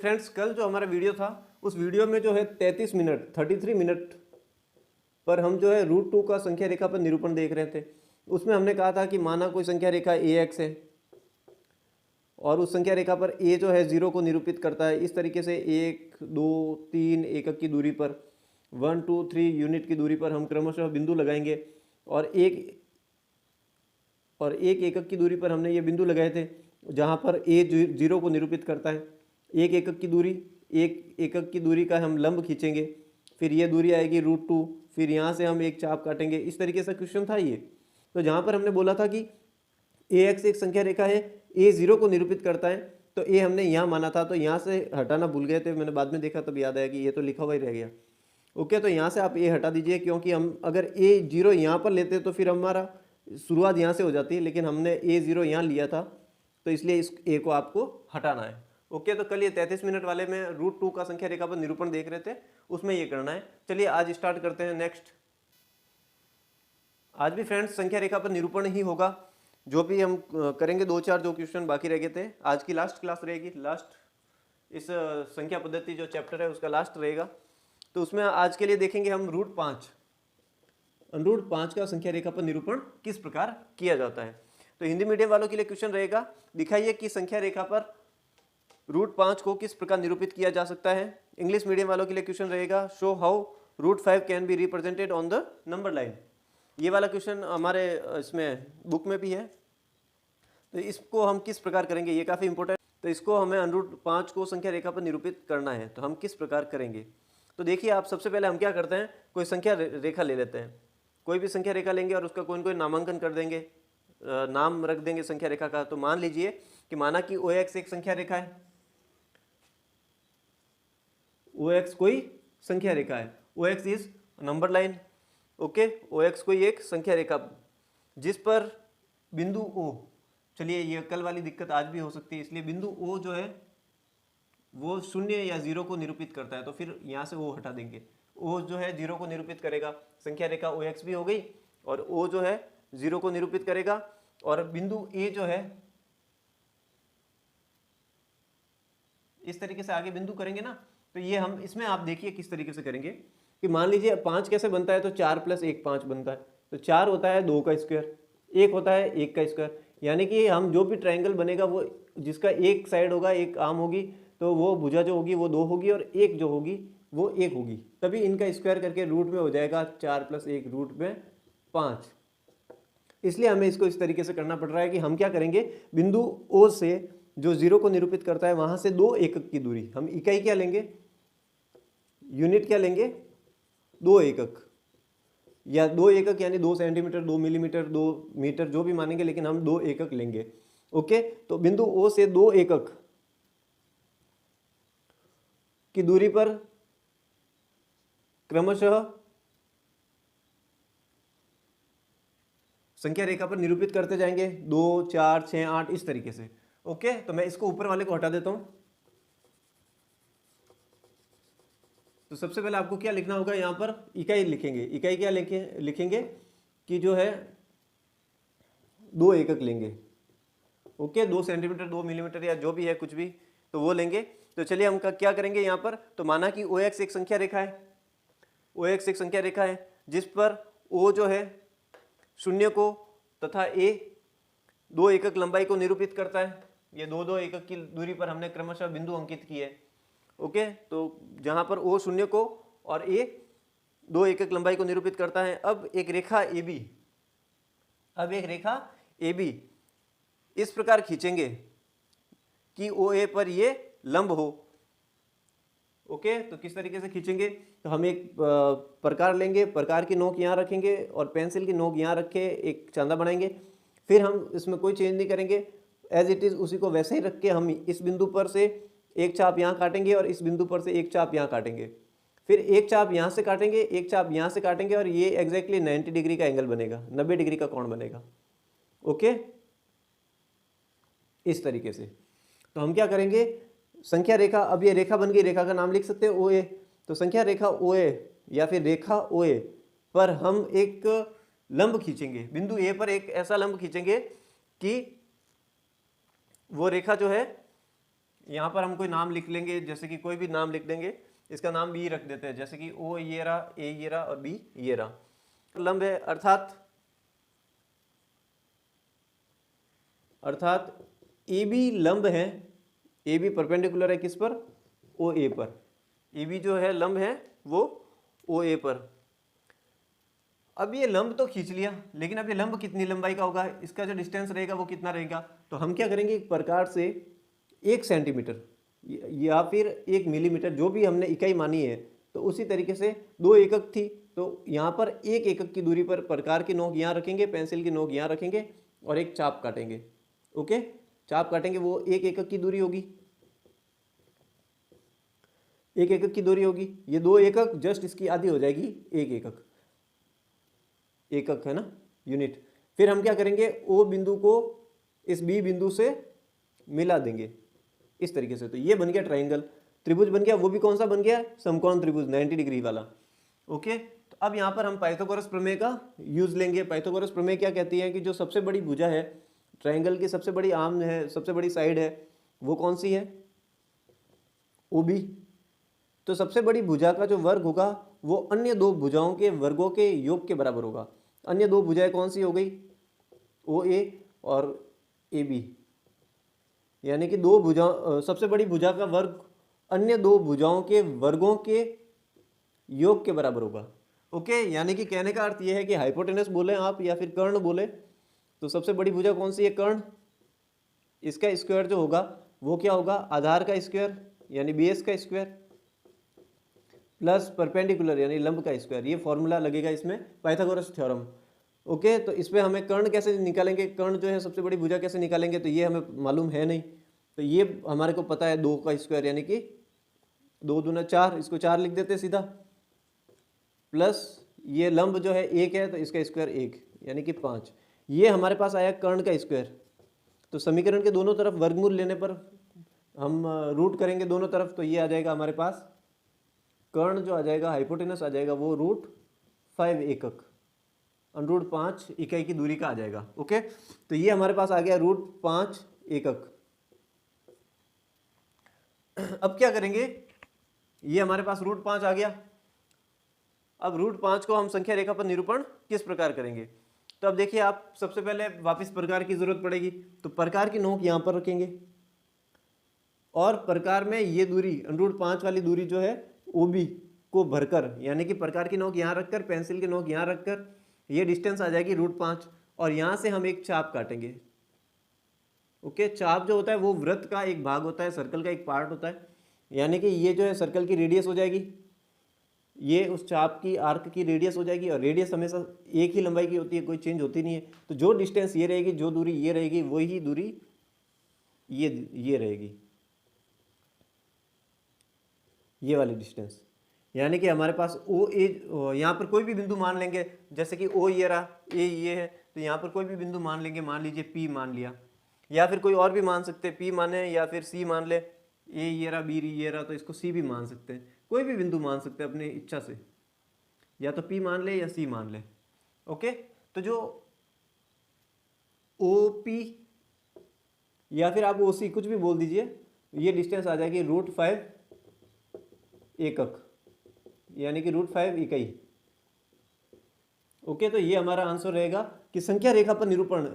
Friends कल जो हमारा वीडियो था उस वीडियो में जो है 33 मिनट पर हम जो है √2 का संख्या रेखा पर निरूपण देख रहे थे। उसमें हमने कहा था कि माना कोई संख्या रेखा AX है और उस संख्या रेखा पर A जो है 0 को निरूपित करता है। इस तरीके से 1 2 3 एकक की दूरी पर 1 2 3 यूनिट की दूरी पर हम क्रमशः बिंदु लगाएंगे और एक एकक की दूरी पर हमने ये बिंदु लगाए थे जहाँ पर A 0 को निरूपित करता है। एक एकक की दूरी का हम लंब खींचेंगे, फिर ये दूरी आएगी √2, फिर यहाँ से हम एक चाप काटेंगे। इस तरीके से क्वेश्चन था ये। तो जहाँ पर हमने बोला था कि AX एक संख्या रेखा है, A 0 को निरूपित करता है, तो A हमने यहाँ माना था, तो यहाँ से हटाना भूल गए थे। मैंने बाद में देखा तब याद आया कि ये तो लिखा हुआ ही रह गया। ओके, तो यहाँ से आप A हटा दीजिए, क्योंकि हम अगर A 0 यहाँ पर लेते तो फिर हमारा शुरुआत यहाँ से हो जाती है, लेकिन हमने A 0 यहाँ लिया था, तो इसलिए इस A को आपको हटाना है। ओके, तो कल ये 33 मिनट वाले में √2 का संख्या रेखा पर निरूपण देख रहे थे, उसमें ये करना है। चलिए आज स्टार्ट करते हैं नेक्स्ट। आज भी फ्रेंड्स संख्या रेखा पर निरूपण ही होगा। जो भी हम करेंगे 2-4 जो क्वेश्चन बाकी रह गए थे, आज की लास्ट क्लास रहेगी। लास्ट इस संख्या पद्धति जो चैप्टर है उसका लास्ट रहेगा, तो उसमें आज के लिए देखेंगे हम √5 का संख्या रेखा पर निरूपण किस प्रकार किया जाता है। तो हिंदी मीडियम वालों के लिए क्वेश्चन रहेगा, दिखाइए कि संख्या रेखा पर √5 को किस प्रकार निरूपित किया जा सकता है। इंग्लिश मीडियम वालों के लिए क्वेश्चन रहेगा, show how √5 can be represented on the number line. ये वाला क्वेश्चन हमारे इसमें बुक में भी है, तो इसको हम किस प्रकार करेंगे, ये काफ़ी इंपॉर्टेंट। तो इसको हमें √5 को संख्या रेखा पर निरूपित करना है, तो हम किस प्रकार करेंगे। तो देखिए आप, सबसे पहले हम क्या करते हैं, कोई संख्या रेखा ले लेते हैं। कोई भी संख्या रेखा लेंगे और उसका कोई ना कोई नामांकन कर देंगे, नाम रख देंगे संख्या रेखा का। तो मान लीजिए कि माना कि OX एक संख्या रेखा है, OX कोई संख्या रेखा है, OX is number line. Okay, OX कोई एक संख्या रेखा जिस पर बिंदु O, चलिए ये कल वाली दिक्कत आज भी हो सकती है, इसलिए बिंदु O जो है वो 0 या 0 को निरूपित करता है, तो फिर यहाँ से O हटा देंगे। O जो है 0 को निरूपित करेगा, संख्या रेखा OX भी हो गई, और O जो है 0 को निरूपित करेगा, और बिंदु A जो है इस तरीके से आगे बिंदु करेंगे ना। तो ये हम इसमें आप देखिए किस तरीके से करेंगे कि मान लीजिए 5 कैसे बनता है, तो 4 + 1 5 बनता है। तो 4 होता है 2 का स्क्वायर, 1 होता है 1 का स्क्वायर, यानी कि हम जो भी ट्रायंगल बनेगा वो जिसका एक साइड होगा, एक आर्म होगी, तो वो भुजा जो होगी वो 2 होगी, और एक जो होगी वो 1 होगी, तभी इनका स्क्वायर करके रूट में हो जाएगा 4 + 1 रूट में 5। इसलिए हमें इसको इस तरीके से करना पड़ रहा है कि हम क्या करेंगे, बिंदु O से जो 0 को निरूपित करता है वहां से 2 एकक की दूरी, हम इकाई क्या लेंगे, यूनिट क्या लेंगे, 2 एकक, या 2 एकक यानी 2 सेंटीमीटर, 2 मिलीमीटर, 2 मीटर, जो भी मानेंगे, लेकिन हम 2 एकक लेंगे। ओके, तो बिंदु O से 2 एकक की दूरी पर क्रमशः संख्या रेखा पर निरूपित करते जाएंगे, 2 4 6 8 इस तरीके से। ओके, तो मैं इसको ऊपर वाले को हटा देता हूं। तो सबसे पहले आपको क्या लिखना होगा, यहां पर इकाई लिखेंगे। इकाई क्या लिखेंगे कि जो है 2 एकक लेंगे। ओके, 2 सेंटीमीटर, 2 मिलीमीटर, या जो भी है कुछ भी, तो वो लेंगे। तो चलिए हम क्या करेंगे यहाँ पर, तो माना कि OX एक संख्या रेखा है, OX एक संख्या रेखा है जिस पर O जो है 0 को तथा A 2 एकक लंबाई को निरूपित करता है। ये 2 एकक की दूरी पर हमने क्रमशः बिंदु अंकित किए है। ओके, तो जहाँ पर O 0 को और A 2 एकक लंबाई को निरूपित करता है। अब एक रेखा AB इस प्रकार खींचेंगे कि OA पर ये लंब हो। ओके, तो किस तरीके से खींचेंगे, तो हम एक प्रकार लेंगे, प्रकार की नोक यहाँ रखेंगे और पेंसिल की नोक यहाँ रख के एक चांदा बनाएंगे। फिर हम इसमें कोई चेंज नहीं करेंगे, एज इट इज़ उसी को वैसे ही रख के हम इस बिंदु पर से एक चाप यहाँ काटेंगे और इस बिंदु पर से एक चाप यहाँ काटेंगे, फिर एक चाप यहाँ से काटेंगे, एक चाप यहाँ से काटेंगे, और ये एग्जैक्टली 90 डिग्री का एंगल बनेगा, 90 डिग्री का कोण बनेगा। ओके, इस तरीके से। तो हम क्या करेंगे, संख्या रेखा, अब ये रेखा बन गई, रेखा का नाम लिख सकते हैं OA। तो संख्या रेखा OA या फिर रेखा OA पर हम एक लंब खींचेंगे, बिंदु A पर एक ऐसा लंब खींचेंगे कि वो रेखा जो है यहाँ पर हम कोई नाम लिख लेंगे, जैसे कि कोई भी नाम लिख देंगे, इसका नाम बी रख देते हैं, जैसे कि ओ ये रहा, ए ये रहा और बी ये रहा। लंब है अर्थात ए बी लंब है, ए बी परपेंडिकुलर है किस पर, ओ ए पर। ए बी जो है लंब है वो ओ ए पर। अब ये लंब तो खींच लिया, लेकिन अब ये लंब कितनी लंबाई का होगा, इसका जो डिस्टेंस रहेगा वो कितना रहेगा। तो हम क्या करेंगे, एक प्रकार से 1 सेंटीमीटर या फिर 1 मिलीमीटर, जो भी हमने इकाई मानी है, तो उसी तरीके से 2 एकक थी, तो यहाँ पर 1 एकक की दूरी पर प्रकार की नोक यहाँ रखेंगे, पेंसिल की नोक यहाँ रखेंगे और एक चाप काटेंगे। ओके, चाप काटेंगे, वो 1 एकक की दूरी होगी, 1 एकक की दूरी होगी। ये 2 एकक जस्ट इसकी आधी हो जाएगी, 1 एकक, एकक है ना, यूनिट। फिर हम क्या करेंगे, ओ बिंदु को इस बी बिंदु से मिला देंगे इस तरीके से। तो ये बन गया ट्राइंगल, त्रिभुज बन गया। वो भी कौन सा बन गया, समकोण त्रिभुज 90 डिग्री वाला। ओके, तो अब यहाँ पर हम पाइथागोरस प्रमेय का यूज लेंगे। पाइथागोरस प्रमेय क्या कहती है कि जो सबसे बड़ी भुजा है ट्राइंगल की, सबसे बड़ी आर्म है, सबसे बड़ी साइड है, वो कौन सी है, ओ बी। तो सबसे बड़ी भुजा का जो वर्ग होगा वो अन्य 2 भुजाओं के वर्गों के योग के बराबर होगा। अन्य 2 भुजाएं कौन सी हो गई, ओ ए और ए बी, यानी कि 2 भुजा, सबसे बड़ी भुजा का वर्ग अन्य 2 भुजाओं के वर्गों के योग के बराबर होगा। ओके, यानी कि कहने का अर्थ यह है कि हाइपोटेनस बोले आप या फिर कर्ण बोले, तो सबसे बड़ी भुजा कौन सी है, कर्ण। इसका स्क्वायर जो होगा वो क्या होगा, आधार का स्क्वायर यानी बेस का स्क्वायर प्लस परपेंडिकुलर यानी लंब का स्क्वायर। ये फॉर्मूला लगेगा इसमें, पाइथागोरस थ्योरम। ओके, तो इस पे हमें कर्ण कैसे निकालेंगे, कर्ण जो है सबसे बड़ी भुजा कैसे निकालेंगे, तो ये हमें मालूम है नहीं। तो ये हमारे को पता है 2 का स्क्वायर यानी कि 2 दूना 4, इसको 4 लिख देते सीधा, प्लस ये लंब जो है 1 है तो इसका स्क्वायर 1 यानी कि 5। ये हमारे पास आया कर्ण का स्क्वायर। तो समीकरण के दोनों तरफ वर्गमूल लेने पर हम रूट करेंगे दोनों तरफ, तो ये आ जाएगा हमारे पास कर्ण जो आ जाएगा, हाइपोटेनस आ जाएगा वो √5 एकक, √5 इकाई की दूरी का आ जाएगा। ओके, तो ये हमारे पास आ गया √5 एकक। अब क्या करेंगे, ये हमारे पास √5 आ गया। अब √5 को हम संख्या रेखा पर निरूपण किस प्रकार करेंगे, तो अब देखिए आप, सबसे पहले वापस प्रकार की जरूरत पड़ेगी, तो प्रकार की नोक यहाँ पर रखेंगे और प्रकार में ये दूरी √5 वाली दूरी जो है OB को भरकर, यानी कि प्रकार की नोक यहाँ रखकर, पेंसिल की नोक यहाँ रखकर, ये डिस्टेंस आ जाएगी √5 और यहाँ से हम एक चाप काटेंगे। ओके, चाप जो होता है वो वृत्त का एक भाग होता है, सर्कल का एक पार्ट होता है, यानी कि ये जो है सर्कल की रेडियस हो जाएगी, ये उस चाप की आर्क की रेडियस हो जाएगी। और रेडियस हमेशा एक ही लंबाई की होती है, कोई चेंज होती नहीं है। तो जो डिस्टेंस ये रहेगी, जो दूरी ये रहेगी, वही दूरी ये रहेगी, ये वाली डिस्टेंस। यानी कि हमारे पास ओ ए, यहाँ पर कोई भी बिंदु मान लेंगे, जैसे कि ओ ये रहा, ए ये है, तो यहाँ पर कोई भी बिंदु मान लेंगे, मान लीजिए पी मान लिया, या फिर कोई और भी मान सकते हैं, पी माने या फिर सी मान ले, ए ये रहा, बी ये रहा, तो इसको सी भी मान सकते हैं, कोई भी बिंदु मान सकते हैं अपनी इच्छा से, या तो पी मान ले या सी मान ले। ओके, तो जो ओ पी या फिर आप ओ सी कुछ भी बोल दीजिए, ये डिस्टेंस आ जाएगी √5 एकक, यानी कि √5 इकाई। ओके, तो ये हमारा आंसर रहेगा कि संख्या रेखा पर निरूपण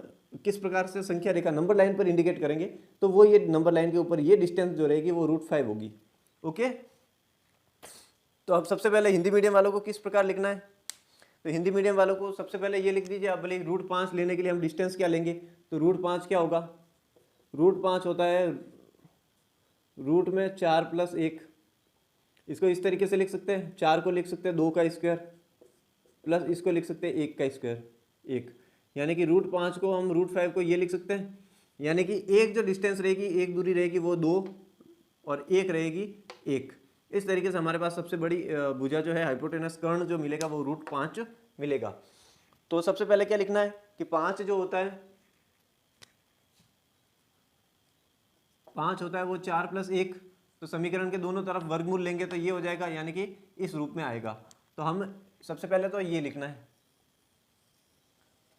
किस प्रकार से संख्या रेखा नंबर लाइन पर इंडिकेट करेंगे, तो वो ये नंबर लाइन के ऊपर ये डिस्टेंस जो रहेगी वो √5 होगी। ओके, तो अब सबसे पहले हिंदी मीडियम वालों को किस प्रकार लिखना है, तो हिंदी मीडियम वालों को सबसे पहले ये लिख दीजिए। अब भले √5 लेने के लिए हम डिस्टेंस क्या लेंगे, तो √5 क्या होगा, √5 होता है रूट में 4 + 1। इसको इस तरीके से लिख सकते हैं, 4 को लिख सकते हैं 2 का स्क्वायर, प्लस इसको लिख सकते हैं 1 का स्क्वायर 1, यानी कि √5 को हम √5 को ये लिख सकते हैं, यानी कि एक जो डिस्टेंस रहेगी, एक दूरी रहेगी वो 2 और एक रहेगी 1। इस तरीके से हमारे पास सबसे बड़ी भुजा जो है, हाइपोटेनस कर्ण जो मिलेगा वो √5 मिलेगा। तो सबसे पहले क्या लिखना है कि 5 जो होता है, 5 होता है वो 4 + 1, तो समीकरण के दोनों तरफ वर्गमूल लेंगे तो ये हो जाएगा, यानी कि इस रूप में आएगा। तो हम सबसे पहले तो ये लिखना है,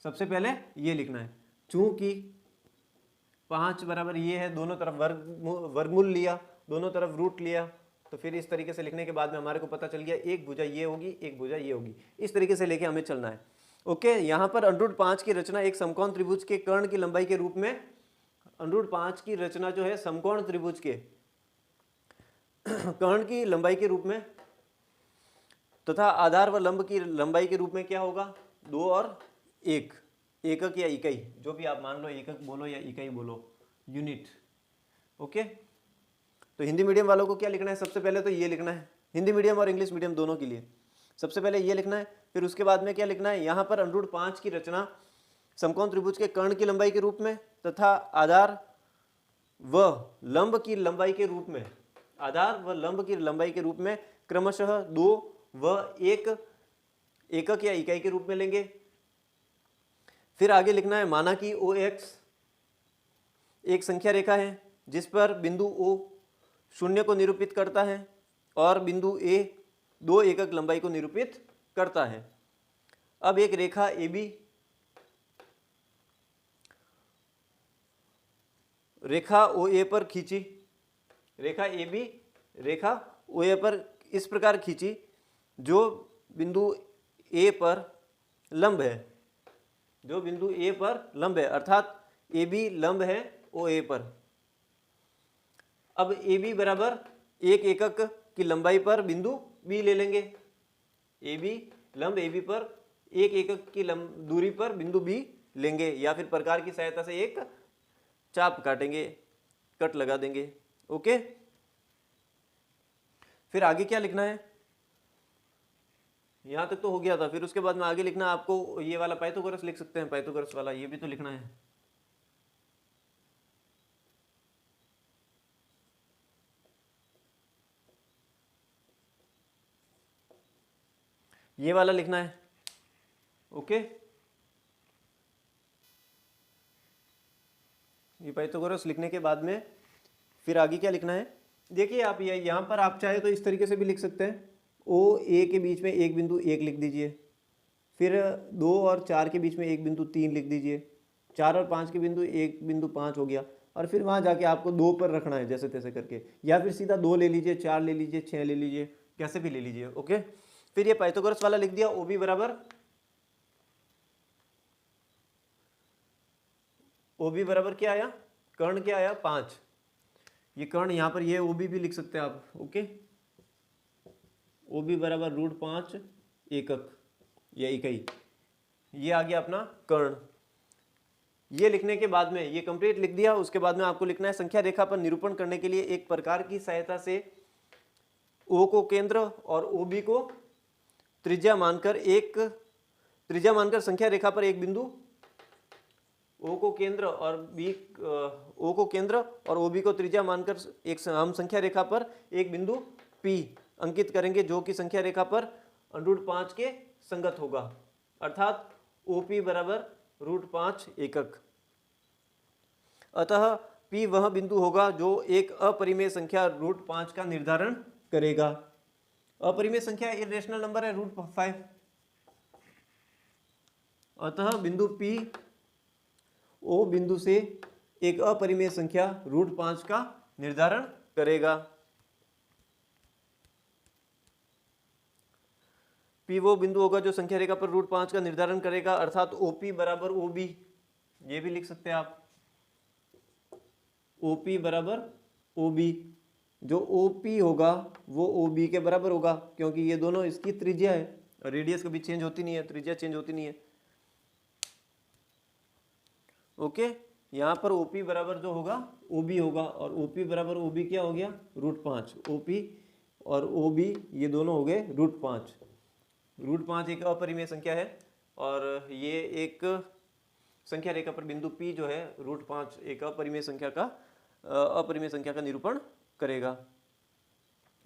सबसे पहले ये लिखना है, चूंकि 5 बराबर ये है, दोनों तरफ वर्गमूल लिया, दोनों तरफ रूट लिया, तो फिर इस तरीके से लिखने के बाद में हमारे को पता चल गया एक भुजा ये होगी, एक भुजा ये होगी। इस तरीके से लेके हमें चलना है। ओके, यहाँ पर √5 की रचना एक समकोण त्रिभुज के कर्ण की लंबाई के रूप में, √5 की रचना जो है समकोण त्रिभुज के कर्ण की लंबाई के रूप में तथा आधार व लंब की लंबाई के रूप में क्या होगा, 2 और 1, एकक या इकाई, जो भी आप मान लो, एकक बोलो या इकाई बोलो, यूनिट। ओके, तो हिंदी मीडियम वालों को क्या लिखना है, सबसे पहले तो ये लिखना है, हिंदी मीडियम और इंग्लिश मीडियम दोनों के लिए सबसे पहले ये लिखना है। फिर उसके बाद में क्या लिखना है, यहाँ पर √5 की रचना समकोण त्रिभुज के कर्ण की लंबाई के रूप में तथा आधार व लंब की लंबाई के रूप में, आधार व लंब की लंबाई के रूप में क्रमशः 2 व 1 एकक या इकाई के रूप में लेंगे। फिर आगे लिखना है, माना कि OX एक संख्या रेखा है जिस पर बिंदु O शून्य को निरूपित करता है और बिंदु A 2 एकक लंबाई को निरूपित करता है। अब एक रेखा AB रेखा OA पर खींची, रेखा AB रेखा OA पर इस प्रकार खींची जो बिंदु A पर लंब है, जो बिंदु A पर लंब है, अर्थात AB लंब है OA पर। अब AB बराबर 1 एकक की लंबाई पर बिंदु B ले लेंगे, AB लंब AB पर 1 एकक की दूरी पर बिंदु B लेंगे, या फिर प्रकार की सहायता से एक चाप काटेंगे, कट लगा देंगे। ओके, फिर आगे क्या लिखना है, यहां तक तो हो गया था। फिर उसके बाद में आगे लिखना आपको ये वाला पाइथागोरस लिख सकते हैं, पाइथागोरस वाला ये भी तो लिखना है। ये वाला लिखना है। ओके, ये पाइथागोरस लिखने के बाद में फिर आगे क्या लिखना है, देखिए आप ये यहाँ पर आप चाहे तो इस तरीके से भी लिख सकते हैं, OA के बीच में एक बिंदु 1 लिख दीजिए, फिर 2 और 4 के बीच में एक बिंदु 3 लिख दीजिए, 4 और 5 के बिंदु एक बिंदु 5 हो गया, और फिर वहाँ जाके आपको 2 पर रखना है जैसे तैसे करके, या फिर सीधा 2 ले लीजिए, 4 ले लीजिए, 6 ले लीजिए, कैसे भी ले लीजिए। ओके, फिर ये पाइथागोरस वाला लिख दिया, OB बराबर क्या आया, कर्ण क्या आया 5, ये कर्ण यहाँ पर ये OB भी लिख सकते हैं आप। ओके, OB बराबर √5 एकक या इकाई, ये आ गया अपना कर्ण। ये लिखने के बाद में ये कंप्लीट लिख दिया। उसके बाद में आपको लिखना है, संख्या रेखा पर निरूपण करने के लिए एक प्रकार की सहायता से O को केंद्र और OB को त्रिज्या मानकर संख्या रेखा पर एक बिंदु O को केंद्र और OB को त्रिज्या मानकर एक हम संख्या रेखा पर एक बिंदु P अंकित करेंगे, जो कि संख्या रेखा पर √5 के संगत होगा, अर्थात OP बराबर √5 एकक। अतः P वह बिंदु होगा जो एक अपरिमेय संख्या √5 का निर्धारण करेगा। अपरिमेय संख्या इरेशनल नंबर है √5, अतः बिंदु P O बिंदु से एक अपरिमेय संख्या √5 का निर्धारण करेगा। P वो बिंदु होगा जो संख्या रेखा पर √5 का निर्धारण करेगा, अर्थात OP बराबर OB, ये भी लिख सकते हैं आप, OP बराबर OB, जो OP होगा वो OB के बराबर होगा, क्योंकि ये दोनों इसकी त्रिज्या है, और रेडियस कभी चेंज होती नहीं है, त्रिज्या चेंज होती नहीं है। ओके, यहाँ पर OP बराबर जो होगा OB होगा, और OP बराबर OB क्या हो गया √5, OP और OB ये दोनों हो गए √5। √5 एक अपरिमेय संख्या है, और ये एक संख्या रेखा पर बिंदु P जो है √5 एक अपरिमेय संख्या का निरूपण करेगा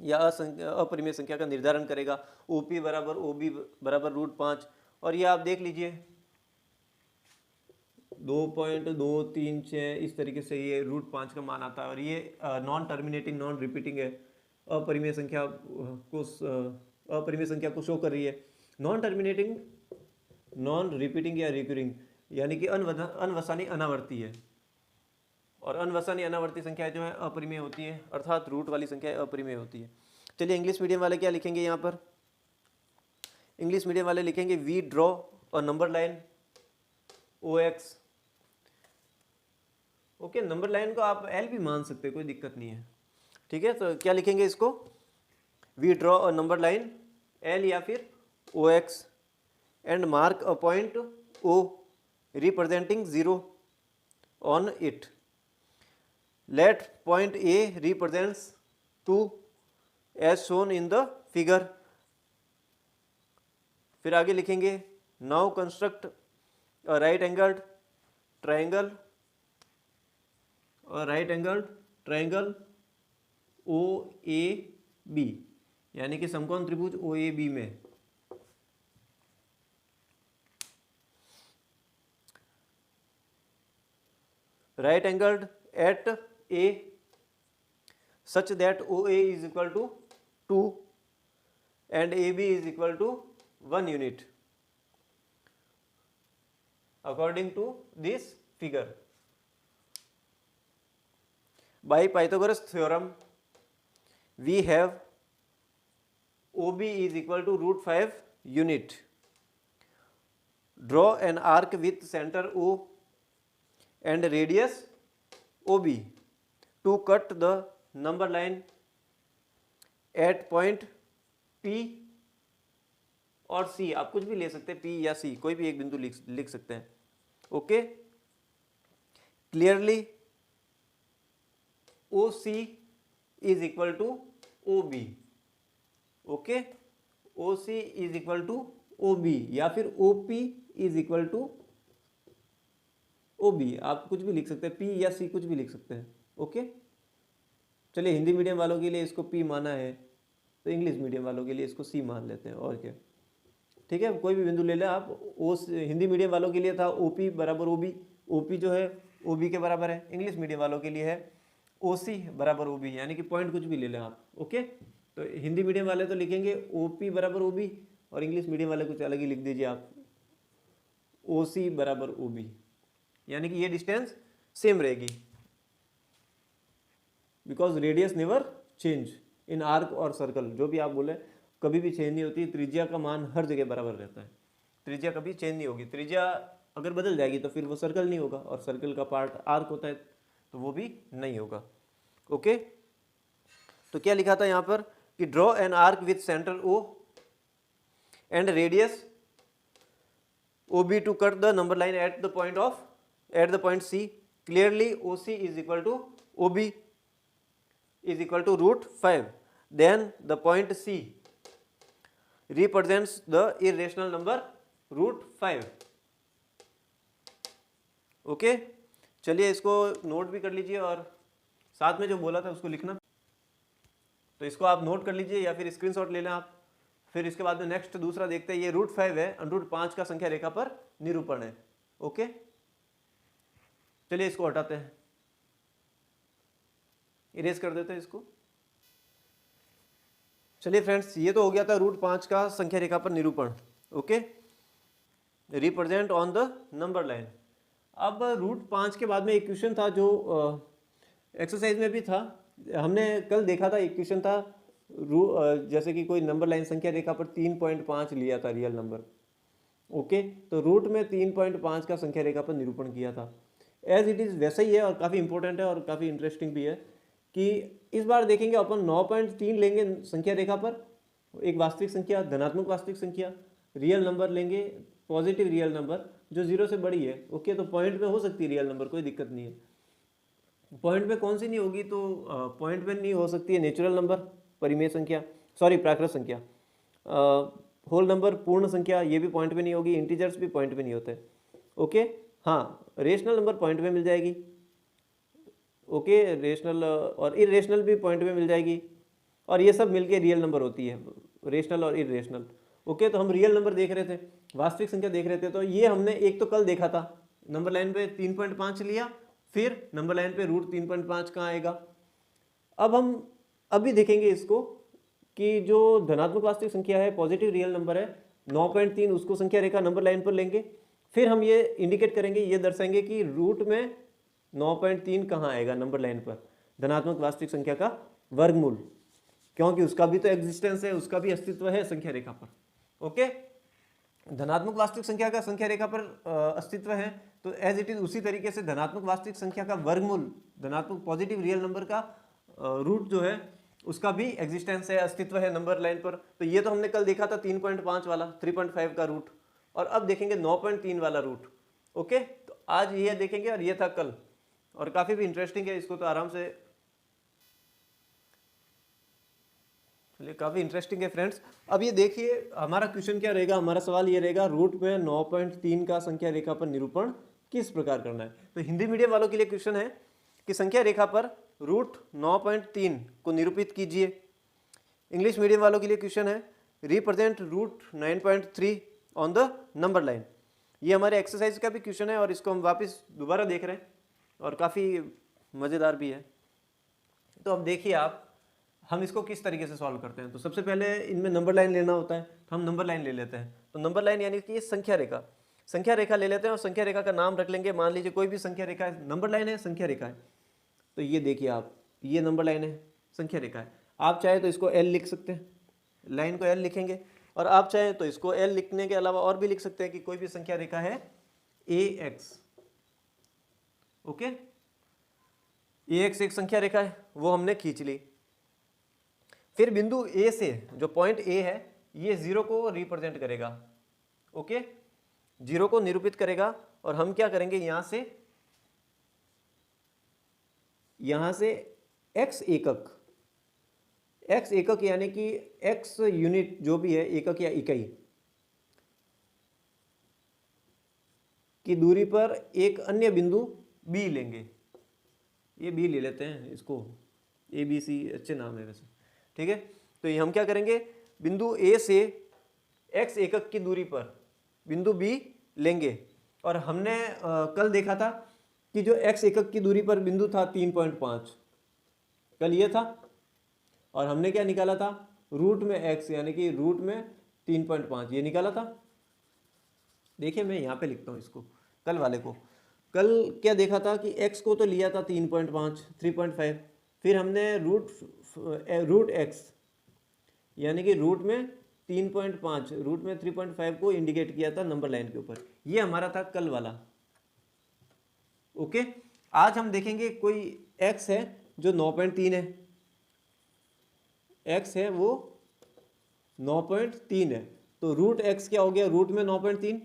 या अपरिमेय संख्या का निर्धारण करेगा। OP बराबर OB बराबर √5, और ये आप देख लीजिए 2.236 इस तरीके से ये √5 का मान आता है, और ये नॉन टर्मिनेटिंग नॉन रिपीटिंग है, अपरिमेय संख्या को शो कर रही है। नॉन टर्मिनेटिंग नॉन रिपीटिंग या रिकरिंग, यानी कि अनवसानी अनावर्ती है। और अनवसन या अनावर्ती संख्या जो है अपरिमेय होती है, अर्थात रूट वाली संख्या अपरिमेय होती है। चलिए इंग्लिश मीडियम वाले क्या लिखेंगे यहाँ पर, इंग्लिश मीडियम वाले लिखेंगे we draw a number line O X. Okay, number line को आप एल भी मान सकते हैं, कोई दिक्कत नहीं है। ठीक है, तो क्या लिखेंगे इसको, we draw a number line L या फिर O X and mark a point O representing 0 on it. Let point A represents 2 as shown in the figure. फिर आगे लिखेंगे now construct a right angled triangle O A B, यानी कि समकोण त्रिभुज O A B में right angled at A such that O A is equal to 2 and AB is equal to 1 unit according to this figure. By Pythagoras theorem, we have OB is equal to root 5 unit. Draw an arc with center O and radius OB to cut the number line at point P और C, आप कुछ भी ले सकते हैं, P या C, कोई भी एक बिंदु लिख सकते हैं। Okay, clearly OC is equal to OB। Okay, OC is equal to OB या फिर OP is equal to OB, आप कुछ भी लिख सकते हैं, P या C कुछ भी लिख सकते हैं। ओके, चलिए हिंदी मीडियम वालों के लिए इसको P माना है, तो इंग्लिश मीडियम वालों के लिए इसको C मान लेते हैं, और क्या। ठीक है, कोई भी बिंदु ले लें आप। हिंदी मीडियम वालों के लिए था OP बराबर OB, OP जो है OB के बराबर है। इंग्लिश मीडियम वालों के लिए है OC बराबर OB, यानी कि पॉइंट कुछ भी ले लें आप। ओके, तो हिंदी मीडियम वाले तो लिखेंगे OP बराबर OB, और इंग्लिश मीडियम वाले कुछ अलग ही लिख दीजिए आप, OC बराबर OB, यानी कि ये डिस्टेंस सेम रहेगी, because radius never change in arc और सर्कल, जो भी आप बोले कभी भी चेंज नहीं होती। त्रिज्या का मान हर जगह बराबर रहता है, त्रिज्या कभी चेंज नहीं होगी। त्रिज्या अगर बदल जाएगी तो फिर वो सर्कल नहीं होगा, और सर्कल का पार्ट आर्क होता है तो वो भी नहीं होगा। ओके, तो क्या लिखा था यहाँ पर कि draw an arc with centre O and radius OB to cut the number line at the point C। Clearly OC is equal to OB is equal to root 5. Then the point C represents the irrational number root 5. Okay, चलिए इसको note भी कर लीजिए, और साथ में जो बोला था उसको लिखना, तो इसको आप नोट कर लीजिए या फिर स्क्रीनशॉट ले लें आप। फिर इसके बाद में नेक्स्ट दूसरा देखते हैं, ये रूट 5 है, √5 का संख्या रेखा पर निरूपण है। ओके, चलिए इसको हटाते हैं, इरेज कर देते हैं इसको। चलिए फ्रेंड्स, ये तो हो गया था √5 का संख्या रेखा पर निरूपण। Okay, represent on the number line. अब √5 के बाद में एक क्वेश्चन था जो एक्सरसाइज में भी था, हमने कल देखा था। एक क्वेश्चन था जैसे कि कोई नंबर लाइन संख्या रेखा पर 3.5 लिया था रियल नंबर। ओके, तो रूट में 3.5 का संख्या रेखा पर निरूपण किया था। एज इट इज़ वैसा ही है, और काफ़ी इंपॉर्टेंट है और काफ़ी इंटरेस्टिंग भी है कि इस बार देखेंगे अपन 9.3 लेंगे संख्या रेखा पर, एक वास्तविक संख्या, धनात्मक वास्तविक संख्या, रियल नंबर लेंगे, पॉजिटिव रियल नंबर जो 0 से बड़ी है। ओके, तो पॉइंट में हो सकती है रियल नंबर, कोई दिक्कत नहीं है। पॉइंट में कौन सी नहीं होगी, तो पॉइंट में नहीं हो सकती है नेचुरल नंबर, परिमेय संख्या, सॉरी प्राकृत संख्या, होल नंबर, पूर्ण संख्या, ये भी पॉइंट में नहीं होगी, इंटीजर्स भी पॉइंट में नहीं होते। ओके, हाँ, रेशनल नंबर पॉइंट में मिल जाएगी। ओके, रेशनल और इरेशनल भी पॉइंट में मिल जाएगी, और ये सब मिलके रियल नंबर होती है, रेशनल और इरेशनल। ओके, तो हम रियल नंबर देख रहे थे, वास्तविक संख्या देख रहे थे, तो ये हमने एक तो कल देखा था, नंबर लाइन पे 3.5 लिया, फिर नंबर लाइन पे √3.5 कहाँ आएगा। अब हम अभी देखेंगे इसको कि जो धनात्मक वास्तविक संख्या है, पॉजिटिव रियल नंबर है, 9.3, उसको संख्या रेखा नंबर लाइन पर लेंगे, फिर हम ये इंडिकेट करेंगे, ये दर्शाएंगे कि रूट में 9.3 कहाँ आएगा नंबर लाइन पर? धनात्मक वास्तविक संख्या का वर्गमूल, क्योंकि उसका भी तो एग्जिस्टेंस है, उसका भी अस्तित्व है संख्या रेखा पर। ओके, धनात्मक वास्तविक संख्या का संख्या रेखा पर अस्तित्व है, तो एज इट इज उसी तरीके से धनात्मक वास्तविक संख्या का वर्गमूल, धनात्मक पॉजिटिव रियल नंबर का रूट जो है उसका भी एग्जिस्टेंस है, अस्तित्व है नंबर लाइन पर। तो ये तो हमने कल देखा था 3.5 वाला, 3.5 का रूट, और अब देखेंगे 9.3 वाला रूट। ओके, तो आज ये देखेंगे और ये था कल, और काफी भी इंटरेस्टिंग है, इसको तो आराम से, चलिए काफी इंटरेस्टिंग है फ्रेंड्स। अब ये देखिए हमारा क्वेश्चन क्या रहेगा, हमारा सवाल ये रहेगा रूट में 9.3 का संख्या रेखा पर निरूपण किस प्रकार करना है। तो हिंदी मीडियम वालों के लिए क्वेश्चन है कि संख्या रेखा पर रूट 9.3 को निरूपित कीजिए। इंग्लिश मीडियम वालों के लिए क्वेश्चन है represent root 9.3 on the number line. ये हमारे एक्सरसाइज का भी क्वेश्चन है और इसको हम वापस दोबारा देख रहे हैं और काफ़ी मज़ेदार भी है। तो अब देखिए आप, हम इसको किस तरीके से सॉल्व करते हैं। तो सबसे पहले इनमें नंबर लाइन लेना होता है, तो हम नंबर लाइन ले लेते हैं। तो नंबर लाइन यानी कि संख्या रेखा, संख्या रेखा ले लेते हैं और संख्या रेखा का नाम रख लेंगे। मान लीजिए कोई भी संख्या रेखा है, नंबर लाइन है, संख्या रेखा है। तो ये देखिए आप, ये नंबर लाइन है, संख्या रेखा है। आप चाहे तो इसको एल लिख सकते हैं, लाइन को एल लिखेंगे, और आप चाहे तो इसको एल लिखने के अलावा और भी लिख सकते हैं कि कोई भी संख्या रेखा है ए एक्स। ओके, ए एक्स एक संख्या रेखा है, वो हमने खींच ली। फिर बिंदु ए से, जो पॉइंट ए है, ये जीरो को रिप्रेजेंट करेगा। ओके, जीरो को निरूपित करेगा, और हम क्या करेंगे, यहां से x एकक, x एकक यानी कि x यूनिट जो भी है, एकक या इकाई की दूरी पर एक अन्य बिंदु b लेंगे। ये b ले लेते हैं, इसको ए बी सी अच्छे नाम है वैसे, ठीक है। तो ये हम क्या करेंगे, बिंदु a से x एकक की दूरी पर बिंदु b लेंगे। और हमने कल देखा था कि जो x एकक की दूरी पर बिंदु था 3.5, कल ये था, और हमने क्या निकाला था, रूट में x यानी कि रूट में 3.5 ये निकाला था। देखिए मैं यहाँ पे लिखता हूँ इसको, कल वाले को। कल क्या देखा था कि x को तो लिया था 3.5, 3.5, फिर हमने रूट x यानी कि रूट में 3.5, रूट में 3.5 को इंडिकेट किया था नंबर लाइन के ऊपर। ये हमारा था कल वाला। ओके, आज हम देखेंगे कोई x है जो 9.3 है, x है वो 9.3 है। तो रूट x क्या हो गया, रूट में 9.3,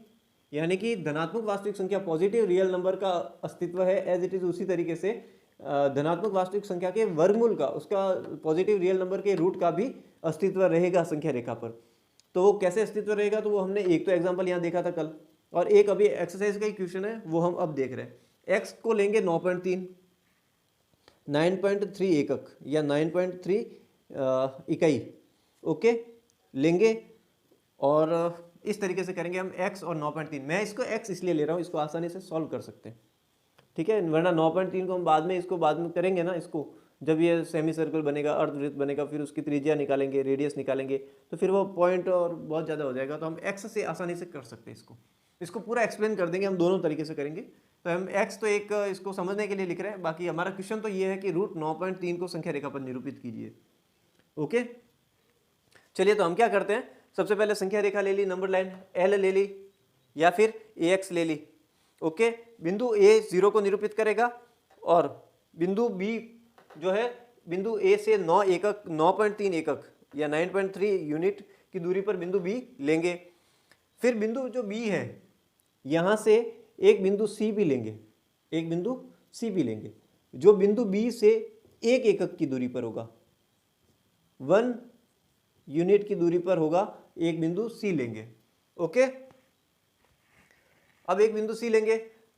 यानी कि धनात्मक वास्तविक संख्या पॉजिटिव रियल नंबर का अस्तित्व है, एज इट इज उसी तरीके से धनात्मक वास्तविक संख्या के वर्गमूल का, उसका पॉजिटिव रियल नंबर के रूट का भी अस्तित्व रहेगा संख्या रेखा पर। तो वो कैसे अस्तित्व रहेगा, तो वो हमने एक तो एग्जाम्पल यहाँ देखा था कल, और एक अभी एक्सरसाइज का ही क्वेश्चन है वो हम अब देख रहे हैं। x को लेंगे 9.3, 9.3 एकक या 9.3 इकाई, ओके लेंगे, और इस तरीके से करेंगे हम x और 9.3। मैं इसको x इसलिए ले रहा हूँ, इसको आसानी से सॉल्व कर सकते हैं, ठीक है, वरना 9.3 को हम बाद में करेंगे ना, इसको जब ये सेमी सर्कल बनेगा, अर्धवृत्त बनेगा, फिर उसकी त्रिज्या निकालेंगे, रेडियस निकालेंगे, तो फिर वो पॉइंट और बहुत ज़्यादा हो जाएगा। तो हम x से आसानी से कर सकते हैं, इसको पूरा एक्सप्लेन कर देंगे, हम दोनों तरीके से करेंगे। तो हम x तो एक इसको समझने के लिए लिख रहे हैं, बाकी हमारा क्वेश्चन तो ये है कि रूट 9.3 को संख्या रेखा पर निरूपित कीजिए। ओके, चलिए तो हम क्या करते हैं, सबसे पहले संख्या रेखा ले ली, नंबर लाइन L ले ली, या फिर AX ले ली। ओके, बिंदु A 0 को निरूपित करेगा, और बिंदु B जो है बिंदु A से 9.3 एकक या 9.3 यूनिट की दूरी पर बिंदु B लेंगे। फिर बिंदु जो B है, यहाँ से एक बिंदु C भी लेंगे, एक बिंदु C भी लेंगे, जो बिंदु B से 1 एकक की दूरी पर होगा, 1 यूनिट की दूरी पर होगा, एक बिंदु C लेंगे। ओके, अब एक बिंदु C लेंगे।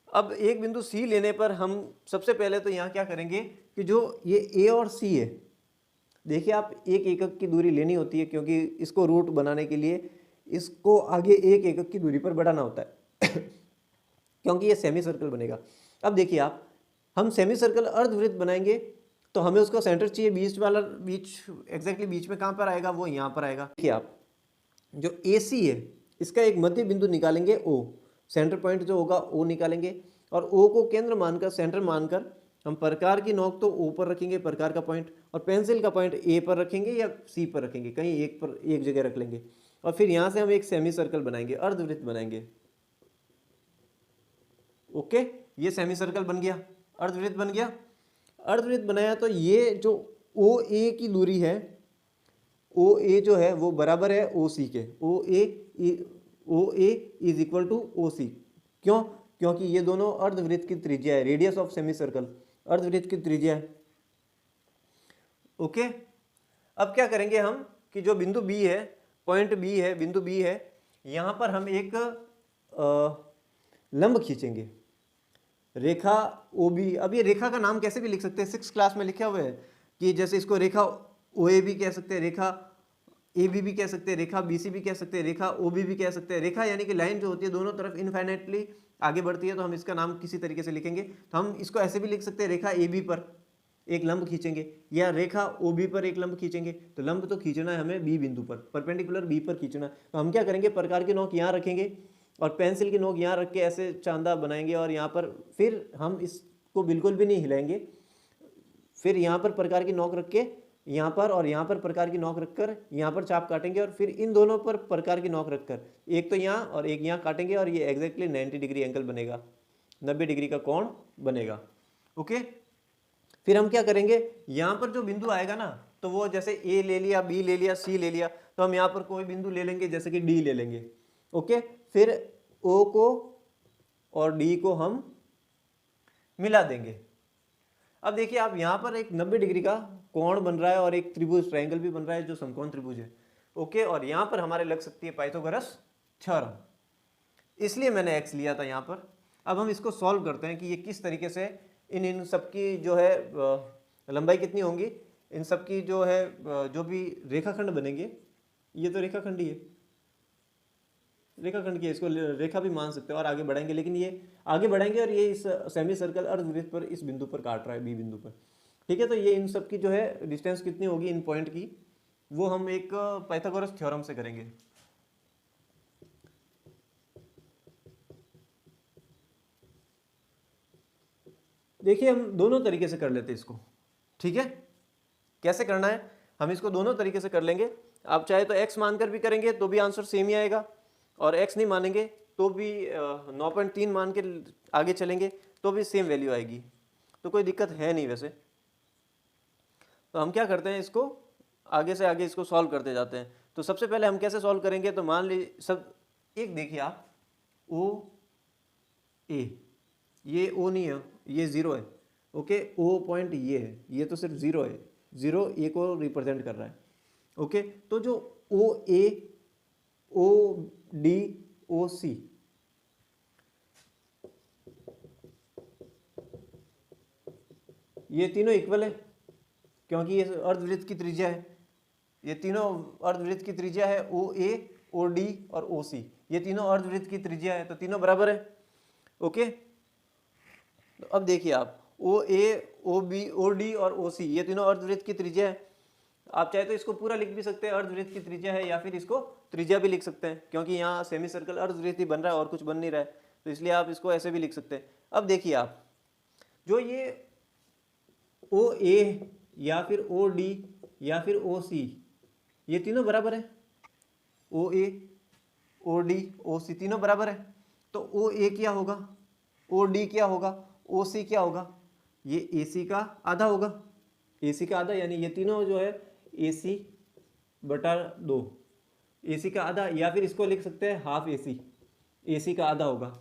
अब एक बिंदु C लेने पर हम सबसे पहले तो यहाँ क्या करेंगे कि जो ये A और C है, देखिए आप 1 एकक की दूरी लेनी होती है, क्योंकि इसको रूट बनाने के लिए इसको आगे 1 एकक की दूरी पर बढ़ाना होता है क्योंकि ये सेमी सर्कल बनेगा। अब देखिए आप, हम सेमी सर्कल अर्धवृत्त बनाएंगे तो हमें उसका सेंटर चाहिए, बीच एग्जैक्टली बीच में कहाँ पर आएगा, वो यहाँ पर आएगा। देखिए आप, जो AC है इसका एक मध्य बिंदु निकालेंगे O, सेंटर पॉइंट जो होगा O निकालेंगे, और ओ को केंद्र मानकर, सेंटर मानकर हम प्रकार की नोक तो ओ पर रखेंगे, प्रकार का पॉइंट, और पेंसिल का पॉइंट ए पर रखेंगे या सी पर रखेंगे, कहीं एक पर, एक जगह रख लेंगे। और फिर यहाँ से हम एक सेमी सर्कल बनाएंगे, अर्धवृत्त बनाएंगे। ओके, ये सेमी सर्कल बन गया, अर्धवृत्त बन गया। अर्धवृत्त बनाया तो ये जो ओ ए की दूरी है, ओ ए जो है वो बराबर है ओ सी के, ओ A is equal two O सी। क्यों? क्योंकि ये दोनों अर्धवृत्त की त्रिज्या है, रेडियस ऑफ सेमी सर्कल अर्धवृत्त की त्रिज्या है। ओके, अब क्या करेंगे हम कि जो बिंदु बी है, पॉइंट बी है, बिंदु बी है, यहां पर हम एक लंब खींचेंगे, रेखा ओ बी। अब ये रेखा का नाम कैसे भी लिख सकते हैं, 6th क्लास में लिखा हुआ है कि जैसे इसको रेखा ओ ए भी कह सकते हैं, रेखा ए बी भी कह सकते हैं, रेखा बी सी भी कह सकते हैं, रेखा ओ बी भी कह सकते हैं। रेखा यानी कि लाइन जो होती है दोनों तरफ इनफाइनाइटली आगे बढ़ती है, तो हम इसका नाम किसी तरीके से लिखेंगे। तो हम इसको ऐसे भी लिख सकते हैं, रेखा ए बी पर एक लंब खींचेंगे, या रेखा ओ बी पर एक लंब खींचेंगे। तो लंब तो खींचना है हमें बी बिंदु पर, परपेंडिकुलर बी पर खींचना है। तो हम क्या करेंगे, प्रकार की नोक यहाँ रखेंगे और पेंसिल की नोक यहाँ रख के ऐसे चांदा बनाएंगे, और यहाँ पर फिर हम इसको बिल्कुल भी नहीं हिलाएंगे। फिर यहाँ पर प्रकार की नोक रख के यहाँ पर, और यहाँ पर प्रकार की नोक रखकर यहाँ पर चाप काटेंगे, और फिर इन दोनों पर प्रकार की नोक रखकर एक तो यहाँ और एक यहाँ काटेंगे, और ये एग्जैक्टली 90 डिग्री एंगल बनेगा, 90 डिग्री का कोण बनेगा। ओके, फिर हम क्या करेंगे, यहाँ पर जो बिंदु आएगा ना, तो वो जैसे ए ले लिया, बी ले लिया, सी ले लिया, तो हम यहाँ पर कोई बिंदु ले लेंगे, जैसे कि डी ले लेंगे। ओके, फिर ओ को और डी को हम मिला देंगे। अब देखिए आप, यहाँ पर एक 90 डिग्री का कोण बन रहा है और एक त्रिभुज, ट्रायंगल भी बन रहा है जो समकोण त्रिभुज है। ओके, और यहाँ पर हमारे लग सकती है पाइथागोरस थ्योरम, इसलिए मैंने एक्स लिया था यहाँ पर। अब हम इसको सॉल्व करते हैं कि ये किस तरीके से इन सबकी जो है लंबाई कितनी होंगी, इन सबकी जो है जो भी रेखाखंड बनेंगे, ये तो रेखाखंड ही है, रेखाखंड की, इसको रेखा भी मान सकते हैं, और आगे बढ़ाएंगे, लेकिन ये आगे बढ़ाएंगे और ये इस सेमी सर्कल अर्धवृत्त पर इस बिंदु पर काट रहा है, बी बिंदु पर। ठीक है, तो ये इन सब की जो है डिस्टेंस कितनी होगी इन पॉइंट की, वो हम एक पाइथागोरस थ्योरम से करेंगे। देखिए हम दोनों तरीके से कर लेते हैं इसको। ठीक है, कैसे करना है, हम इसको दोनों तरीके से कर लेंगे। आप चाहे तो x मानकर भी करेंगे तो भी आंसर सेम ही आएगा, और x नहीं मानेंगे तो भी 9.3 मान के आगे चलेंगे तो भी सेम वैल्यू आएगी, तो कोई दिक्कत है नहीं वैसे। तो हम क्या करते हैं, इसको आगे से आगे इसको सॉल्व करते जाते हैं। तो सबसे पहले हम कैसे सॉल्व करेंगे, तो मान लीजिए सब एक देखिए आप, ओ ए, ये ओ नहीं है, ये 0 है। ओके, ओ पॉइंट ये है, ये तो सिर्फ 0 है, 0 ए को रिप्रेजेंट कर रहा है। ओके, तो जो ओ ए, ओ डी, ओ सी, ये तीनों इक्वल है, क्योंकि ये अर्धवृत्त की त्रिज्या है, ये तीनों अर्धवृत्त की त्रिज्या है, ओ ए, ओ डी और ओ सी, ये तीनों अर्धवृत्त की त्रिज्या है, तो तीनों बराबर है। ओके, तो अब देखिए आप, ओ ए, ओ बी, ओ डी और ओ सी, ये तीनों अर्धवृत्त की त्रिज्या है। आप चाहे तो इसको पूरा लिख भी सकते हैं, अर्धवृत्त की त्रिज्या है, या फिर इसको त्रिज्या भी लिख सकते हैं, क्योंकि यहाँ सेमी सर्कल अर्धवृत्त ही बन रहा है और कुछ बन नहीं रहा है, तो इसलिए आप इसको ऐसे भी लिख सकते हैं। अब देखिए आप, जो ये ओ ए या फिर ओ डी या फिर ओ सी, ये तीनों बराबर है, ओ ए, ओ डी, ओ सी तीनों बराबर है। तो ओ ए क्या होगा, ओ डी क्या होगा, ओ सी क्या होगा, ये ए सी का आधा होगा, ए सी का आधा, यानी ये तीनों जो है ए सी बटा 2, ए सी का आधा, या फिर इसको लिख सकते हैं हाफ ए सी का आधा होगा।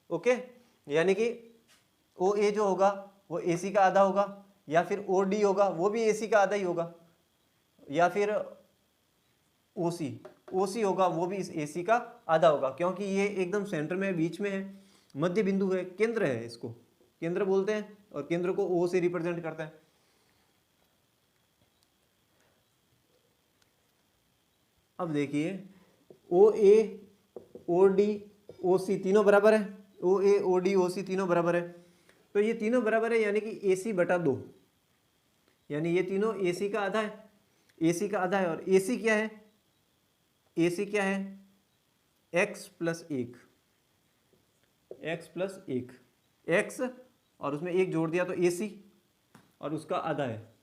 ओके, यानी कि ओ ए जो होगा वो ए सी का आधा होगा, या फिर ओ डी होगा वो भी ए सी का आधा ही होगा, या फिर ओ सी होगा वो भी इस ए सी का आधा होगा, क्योंकि ये एकदम सेंटर में, बीच में है, मध्य बिंदु है, केंद्र है, इसको केंद्र बोलते हैं, और केंद्र को ओ से रिप्रेजेंट करता है। अब देखिए, ओ ए, ओ डी, ओ सी तीनों बराबर है, ओ ए, ओ डी, ओ सी तीनों बराबर है, तो ये तीनों बराबर है, यानी कि ए सी बटा 2, यानी ये तीनों ए सी का आधा है, ए सी का आधा है, और ए सी क्या है, ए सी क्या है, x प्लस 1, एक्स और उसमें एक जोड़ दिया तो AC और उसका आधा है।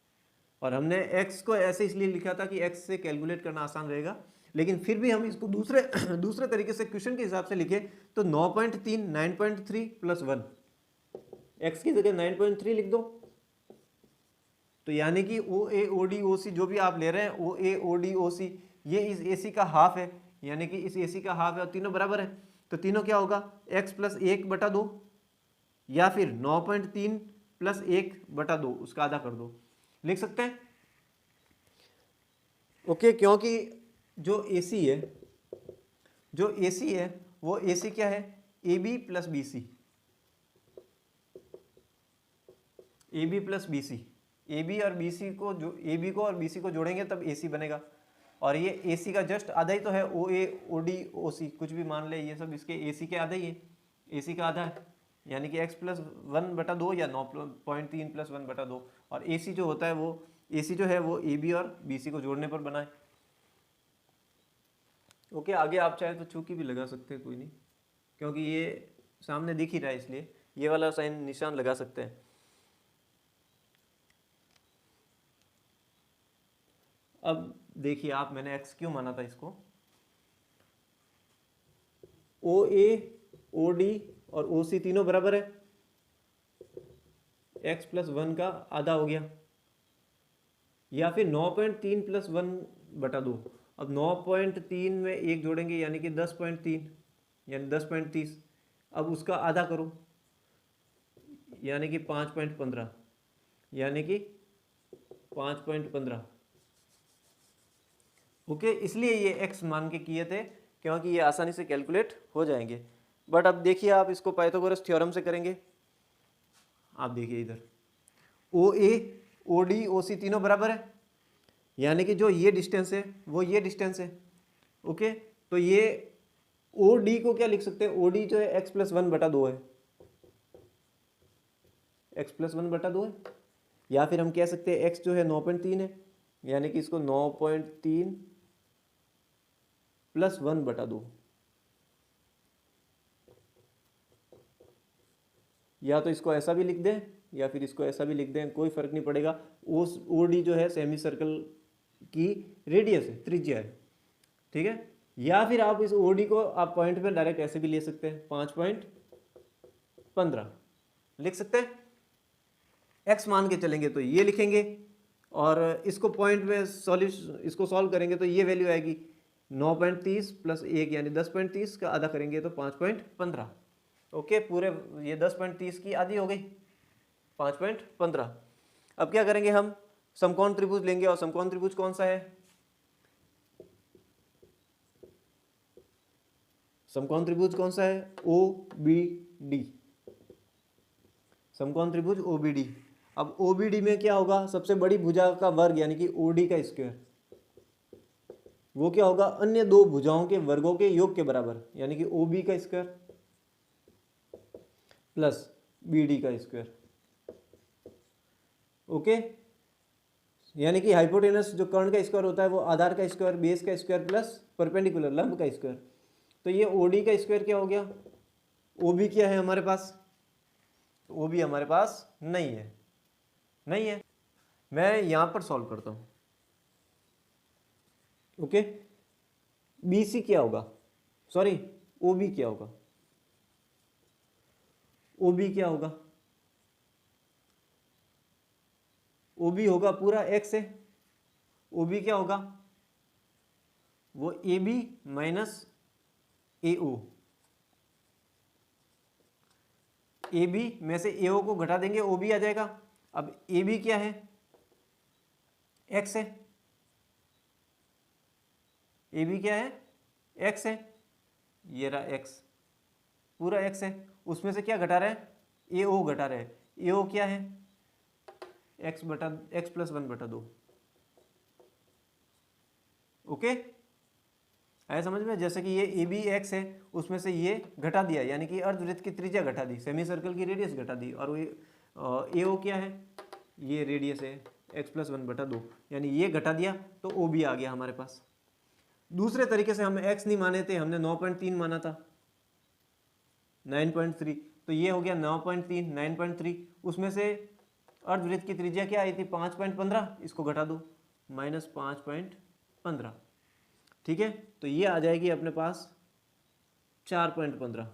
और हमने x को ऐसे इसलिए लिखा था कि x से कैलकुलेट करना आसान रहेगा, लेकिन फिर भी हम इसको दूसरे दूसरे तरीके से क्वेश्चन के हिसाब से लिखे तो 9.3 9.3 प्लस 1, x की जगह 9.3 लिख दो। तो यानी कि OA OD OC जो भी आप ले रहे हैं OA OD OC ये इस AC का हाफ है, यानी कि इस AC का हाफ है और तीनों बराबर है। तो तीनों क्या होगा x प्लस 1/2 या फिर 9.3 प्लस 1/2 उसका आधा कर दो, लिख सकते हैं। ओके, क्योंकि जो AC है वो AC क्या है AB plus BC, AB plus BC, AB और BC को जो AB को और BC को जोड़ेंगे तब AC बनेगा। और ये AC का जस्ट आधा ही तो है, OA OD OC कुछ भी मान ले, ये सब इसके AC के आधा ही है, AC का आधा है, यानी कि x प्लस 1/2 या 9.3 प्लस 1/2। और AC जो होता है वो AC जो है वो AB और BC को जोड़ने पर बना है। ओके, आगे आप चाहे तो चूकी भी लगा सकते हैं, कोई नहीं, क्योंकि ये सामने दिख ही रहा है इसलिए ये वाला साइन निशान लगा सकते हैं। अब देखिए आप, मैंने x क्यों माना था इसको, OA OD और OC तीनों बराबर है, x प्लस 1 का आधा हो गया, या फिर 9.3 प्लस 1/2। अब 9.3 में एक जोड़ेंगे यानी कि 10.3 यानी 10.30, अब उसका आधा करो यानी कि 5.15 यानी कि 5.15। ओके, इसलिए ये x मान के किए थे क्योंकि ये आसानी से कैलकुलेट हो जाएंगे। बट अब देखिए आप इसको पाइथागोरस थ्योरम से करेंगे। आप देखिए इधर OA OD OC तीनों बराबर है, यानी कि जो ये डिस्टेंस है वो ये डिस्टेंस है। ओके, तो ये OD को क्या लिख सकते हैं, OD जो है x प्लस 1/2 है, x प्लस 1/2 है, या फिर हम कह सकते हैं x जो है 9.3 है, यानी कि इसको 9.3 प्लस 1/2, या तो इसको ऐसा भी लिख दें या फिर इसको ऐसा भी लिख दें, कोई फर्क नहीं पड़ेगा। OD जो है सेमी सर्कल की रेडियस है, त्रिज्या है, ठीक है। या फिर आप इस OD को आप पॉइंट पे डायरेक्ट ऐसे भी ले सकते हैं, 5.15 लिख सकते हैं। x मान के चलेंगे तो ये लिखेंगे, और इसको पॉइंट में इसको सॉल्व करेंगे तो ये वैल्यू आएगी 9.30 प्लस 1 यानी 10.30 का आधा करेंगे तो 5.15। ओके, पूरे ये 10.30 की आधी हो गई 5.15। अब क्या करेंगे, हम समकोण त्रिभुज लेंगे, और समकोण त्रिभुज कौन सा है, समकोण त्रिभुज कौन सा है, OBD, समकोण त्रिभुज OBD। अब OBD में क्या होगा, सबसे बड़ी भुजा का वर्ग यानी कि OD का स्क्वायर, वो क्या होगा, अन्य दो भुजाओं के वर्गों के योग के बराबर, यानी कि OB का स्क्वायर प्लस BD का स्क्वायर। ओके, यानी कि हाइपोटेनस जो कर्ण का स्क्वायर होता है वो आधार का स्क्वायर, बेस का स्क्वायर प्लस परपेंडिकुलर लंब का स्क्वायर। तो ये OD का स्क्वायर क्या हो गया, OB क्या है हमारे पास, OB हमारे पास नहीं है, नहीं है। मैं यहां पर सॉल्व करता हूं। ओके, BC क्या होगा, सॉरी OB क्या होगा, OB क्या होगा, OB होगा पूरा x है, OB क्या होगा, वो AB माइनस AO, AB में से AO को घटा देंगे OB आ जाएगा। अब AB क्या है, x है, AB क्या है, x है, ये रहा x, पूरा x है, उसमें से क्या घटा रहे हैं, AO घटा रहे हैं। AO क्या है, x प्लस 1/2। ओके, आया समझ में, जैसे कि ये AB x है, उसमें से ये घटा दिया यानी कि अर्धवृत्त की त्रिज्या घटा दी, सेमी सर्कल की रेडियस घटा दी, और AO क्या है, ये रेडियस है x प्लस 1/2, यानी ये घटा दिया तो OB आ गया हमारे पास। दूसरे तरीके से हम x नहीं माने थे, हमने 9.3 माना था, 9.3, तो ये हो गया 9.3, 9.3। उसमें से अर्धवृत्त की त्रिज्या क्या आई थी 5.15, इसको घटा दो -5.15। ठीक है, तो ये आ जाएगी अपने पास 4.15।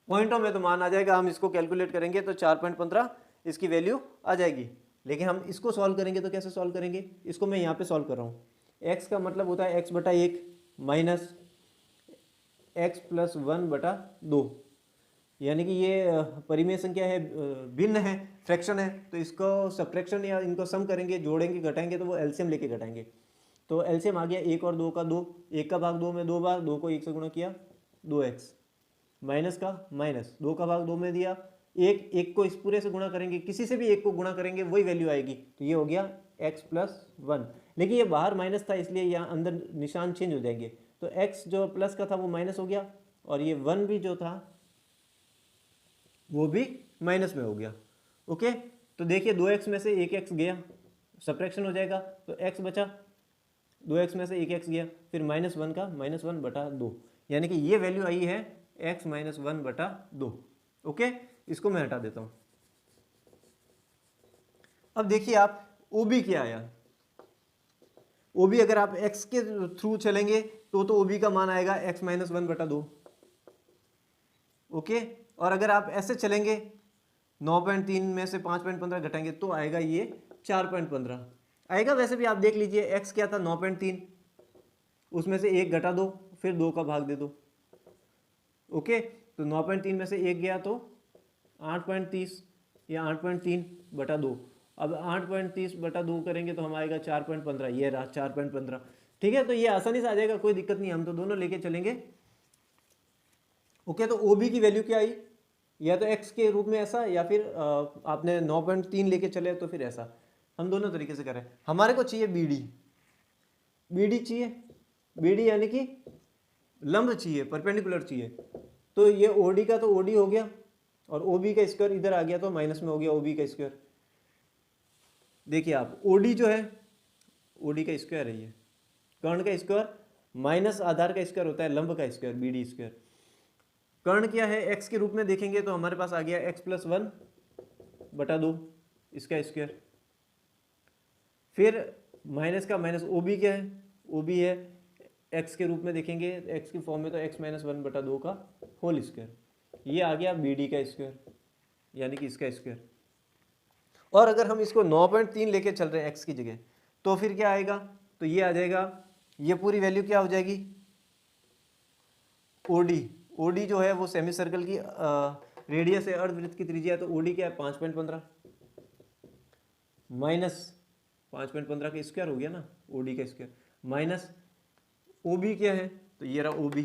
पॉइंटों में तो मान आ जाएगा, हम इसको कैलकुलेट करेंगे तो 4.15 इसकी वैल्यू आ जाएगी। लेकिन हम इसको सॉल्व करेंगे तो कैसे सॉल्व करेंगे, इसको मैं यहाँ पे सॉल्व कर रहा हूँ। x का मतलब होता है x/1 माइनस x + 1/2, यानी कि ये परिमेय संख्या है, भिन्न है, फ्रैक्शन है, तो इसको सब्ट्रैक्शन या इनको सम करेंगे, जोड़ेंगे, घटाएंगे, तो वो एलसीएम लेके घटाएंगे। तो एलसीएम आ गया 1 और 2 का 2, 1 का भाग 2 में 2 बार, 2 को 1 से गुणा किया 2x, माइनस का माइनस, 2 का भाग 2 में दिया 1, 1 को इस पूरे से गुणा करेंगे, किसी से भी 1 को गुणा करेंगे वही वैल्यू आएगी, तो ये हो गया x + 1। लेकिन ये बाहर माइनस था इसलिए यहाँ अंदर निशान चेंज हो जाएंगे, तो x जो प्लस का था वो माइनस हो गया और ये 1 भी जो था वो भी माइनस में हो गया। ओके, तो देखिए 2x में से 1x गया, सब्ट्रैक्शन हो जाएगा, तो x बचा, 2x में से 1x गया, फिर -1 का -1/2, यानी कि ये वैल्यू आई है x - 1/2। ओके, इसको मैं हटा देता हूँ। अब देखिए आप OB क्या आया। OB अगर आप x के थ्रू चलेंगे तो OB का मान आएगा x - 1/2। ओके, और अगर आप ऐसे चलेंगे 9.3 में से 5.15 घटाएंगे तो आएगा ये 4.15 आएगा। वैसे भी आप देख लीजिए x क्या था 9.3, उसमें से 1 घटा दो, फिर 2 का भाग दे दो। ओके, तो 9.3 में से 1 गया तो 8.30 या 8.3/2। अब 8.30/2 करेंगे तो हम आएगा 4.15, ये रहा 4.15। ठीक है, तो ये आसानी से आ जाएगा, कोई दिक्कत नहीं, हम तो दोनों लेके चलेंगे। ओके, तो OB की वैल्यू क्या आई, या तो x के रूप में ऐसा, या फिर आपने 9.3 लेके चले तो फिर ऐसा, हम दोनों तरीके से करें। हमारे को चाहिए BD चाहिए, BD यानी कि लंब चाहिए, परपेंडिकुलर चाहिए। तो ये OD का तो OD हो गया और OB का स्क्वायर इधर आ गया तो माइनस में हो गया OB का स्क्वायर। देखिए आप OD जो है, OD का स्क्वायर है, ये कर्ण का स्क्वायर माइनस आधार का स्क्वायर होता है लंब का स्क्वायर, BD स्क्वायर। कर्ण क्या है, x के रूप में देखेंगे तो हमारे पास आ गया x + 1/2 इसका स्क्वायर। फिर माइनस का माइनस, OB क्या है, OB है x के रूप में देखेंगे x की फॉर्म में तो x - 1/2 का होल स्क्वायर, ये आ गया BD का स्क्वायर, यानी कि इसका स्क्वायर। और अगर हम इसको 9.3 लेके चल रहे हैं x की जगह तो फिर क्या आएगा, तो ये आ जाएगा, ये पूरी वैल्यू क्या हो जाएगी OD जो है वो सेमी सर्कल की रेडियस है, अर्धवृत्त की त्रिज्या, तो OD क्या है 5.15 माइनस 5.15 का स्क्वायर हो गया ना, OD का स्क्वायर, माइनस OB क्या है, तो ये रहा OB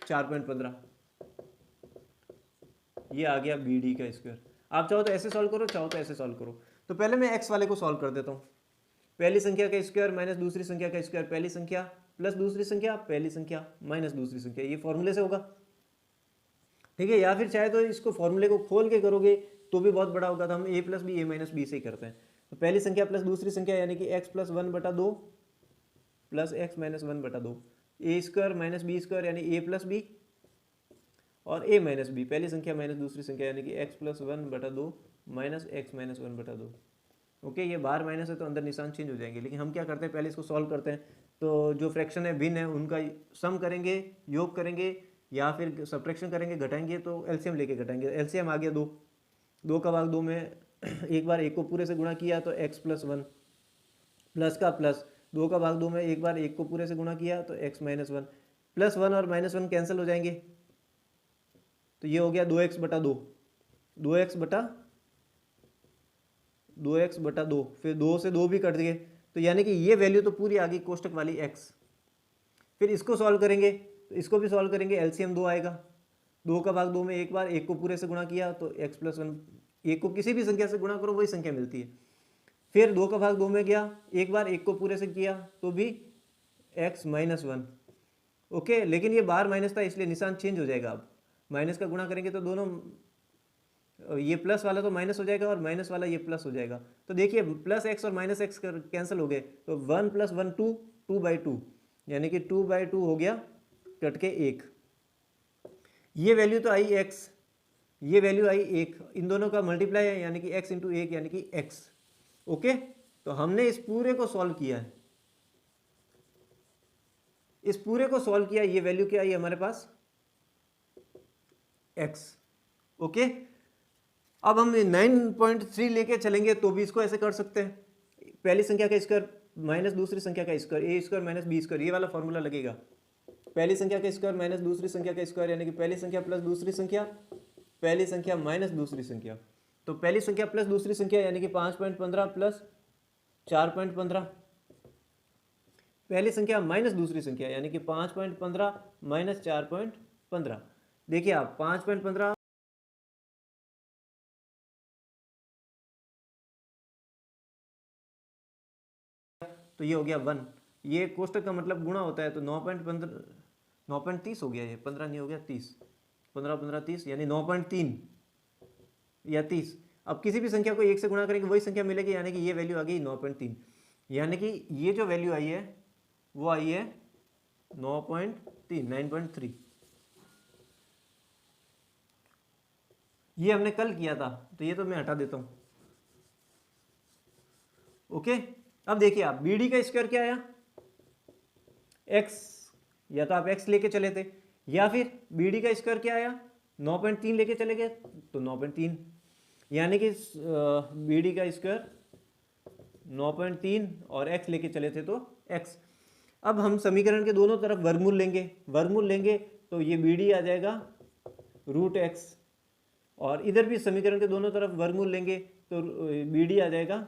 4.15, ये आ गया BD का स्क्वायर। आप चाहो तो ऐसे सॉल्व करो, चाहो तो ऐसे सॉल्व करो। तो पहले मैं x वाले को सॉल्व कर देता हूँ। पहली संख्या का स्क्वायर माइनस दूसरी संख्या का स्क्वायर, पहली संख्या प्लस दूसरी संख्या, पहली संख्या माइनस दूसरी संख्या, ये फॉर्मूले से होगा। ठीक है, या फिर चाहे तो इसको फॉर्मूले को खोल के करोगे तो भी बहुत बड़ा होगा, तो हम a + b a - b से ही करते हैं। तो पहली संख्या प्लस दूसरी संख्या यानी कि x + 1/2 plus x - 1/2, a² - b² यानी a + b और a - b, पहली संख्या माइनस दूसरी संख्या यानी कि x + 1/2 माइनस x - 1/2। ओके, ये बाहर माइनस है तो अंदर निशान चेंज हो जाएंगे, लेकिन हम क्या करते हैं पहले इसको सॉल्व करते हैं। तो जो फ्रैक्शन है भिन्न है उनका सम करेंगे, योग करेंगे, या फिर सब्ट्रैक्शन करेंगे, घटाएंगे, तो एलसीएम लेके घटाएंगे। एलसीएम आ गया 2, 2 का भाग 2 में एक बार 1 को पूरे से गुणा किया तो x + 1, प्लस का प्लस, 2 का भाग 2 में एक बार 1 को पूरे से गुणा किया तो x - 1, प्लस 1 और -1 कैंसिल हो जाएंगे, तो ये हो गया 2x/2, 2x/2, फिर 2 से 2 भी कट गए, तो यानी कि ये वैल्यू तो पूरी आ गई कोष्टक वाली x। फिर इसको सॉल्व करेंगे, तो इसको भी सॉल्व करेंगे, एलसीएम 2 आएगा, 2 का भाग 2 में एक बार 1 को पूरे से गुणा किया तो x + 1, 1 को किसी भी संख्या से गुणा करो वही संख्या मिलती है। फिर 2 का भाग 2 में गया, एक बार 1 को पूरे से किया तो भी x - 1। ओके, लेकिन ये बाहर माइनस था इसलिए निशान चेंज हो जाएगा। अब माइनस का गुणा करेंगे तो दोनों, ये प्लस वाला तो माइनस हो जाएगा और माइनस वाला ये प्लस हो जाएगा। तो देखिए प्लस x और माइनस x कैंसिल हो गए, तो 1 + 1 2, 2/2, यानी कि 2/2 हो गया, कट के 1। ये वैल्यू तो आई x, ये वैल्यू आई 1, इन दोनों का मल्टीप्लाई है यानी कि x इंटू 1 यानी कि x। ओके, तो हमने इस पूरे को सॉल्व किया है, इस पूरे को सॉल्व किया, ये वैल्यू क्या आई हमारे पास x। ओके, अब हम 9.3 लेके चलेंगे तो भी इसको ऐसे कर सकते हैं, पहली संख्या का स्क्वायर माइनस दूसरी संख्या का स्क्वायर, ए स्क्वायर माइनस बी स्क्वायर, ये वाला फॉर्मूला लगेगा। पहली संख्या का स्क्वायर माइनस दूसरी संख्या का स्क्वायर यानी कि पहली संख्या प्लस दूसरी संख्या, पहली संख्या माइनस दूसरी संख्या। तो पहली संख्या प्लस दूसरी संख्या यानी कि 5.15 प्लस 4.15, पहली संख्या माइनस दूसरी संख्या यानी कि 5.15 माइनस 4.15। देखिए आप 5.15 तो ये हो गया 1, ये कोष्टक का मतलब गुणा होता है तो 9.15 9.30 हो गया, ये 15 नहीं हो गया 30, 15 15 30 यानी 9.3 या 30। अब किसी भी संख्या को 1 से गुणा करेंगे वही संख्या मिलेगी यानी कि ये वैल्यू आ गई 9.3, यानी कि ये जो वैल्यू आई है वो आई है 9.3 9.3। ये हमने कल किया था तो ये तो मैं हटा देता हूं। ओके, अब देखिए आप बी डी का स्क्वायर क्या आया x, या तो आप x लेके चले थे या फिर बी डी का स्क्वायर क्या आया 9.3 लेके चले गए तो 9.3, यानी कि बी डी का स्क्वायर 9.3 और x लेके चले थे तो x। अब हम समीकरण के दोनों तरफ वर्गमूल लेंगे, वर्गमूल लेंगे तो ये बी डी आ जाएगा रूट x, और इधर भी समीकरण के दोनों तरफ वर्गमूल लेंगे तो बी डी आ जाएगा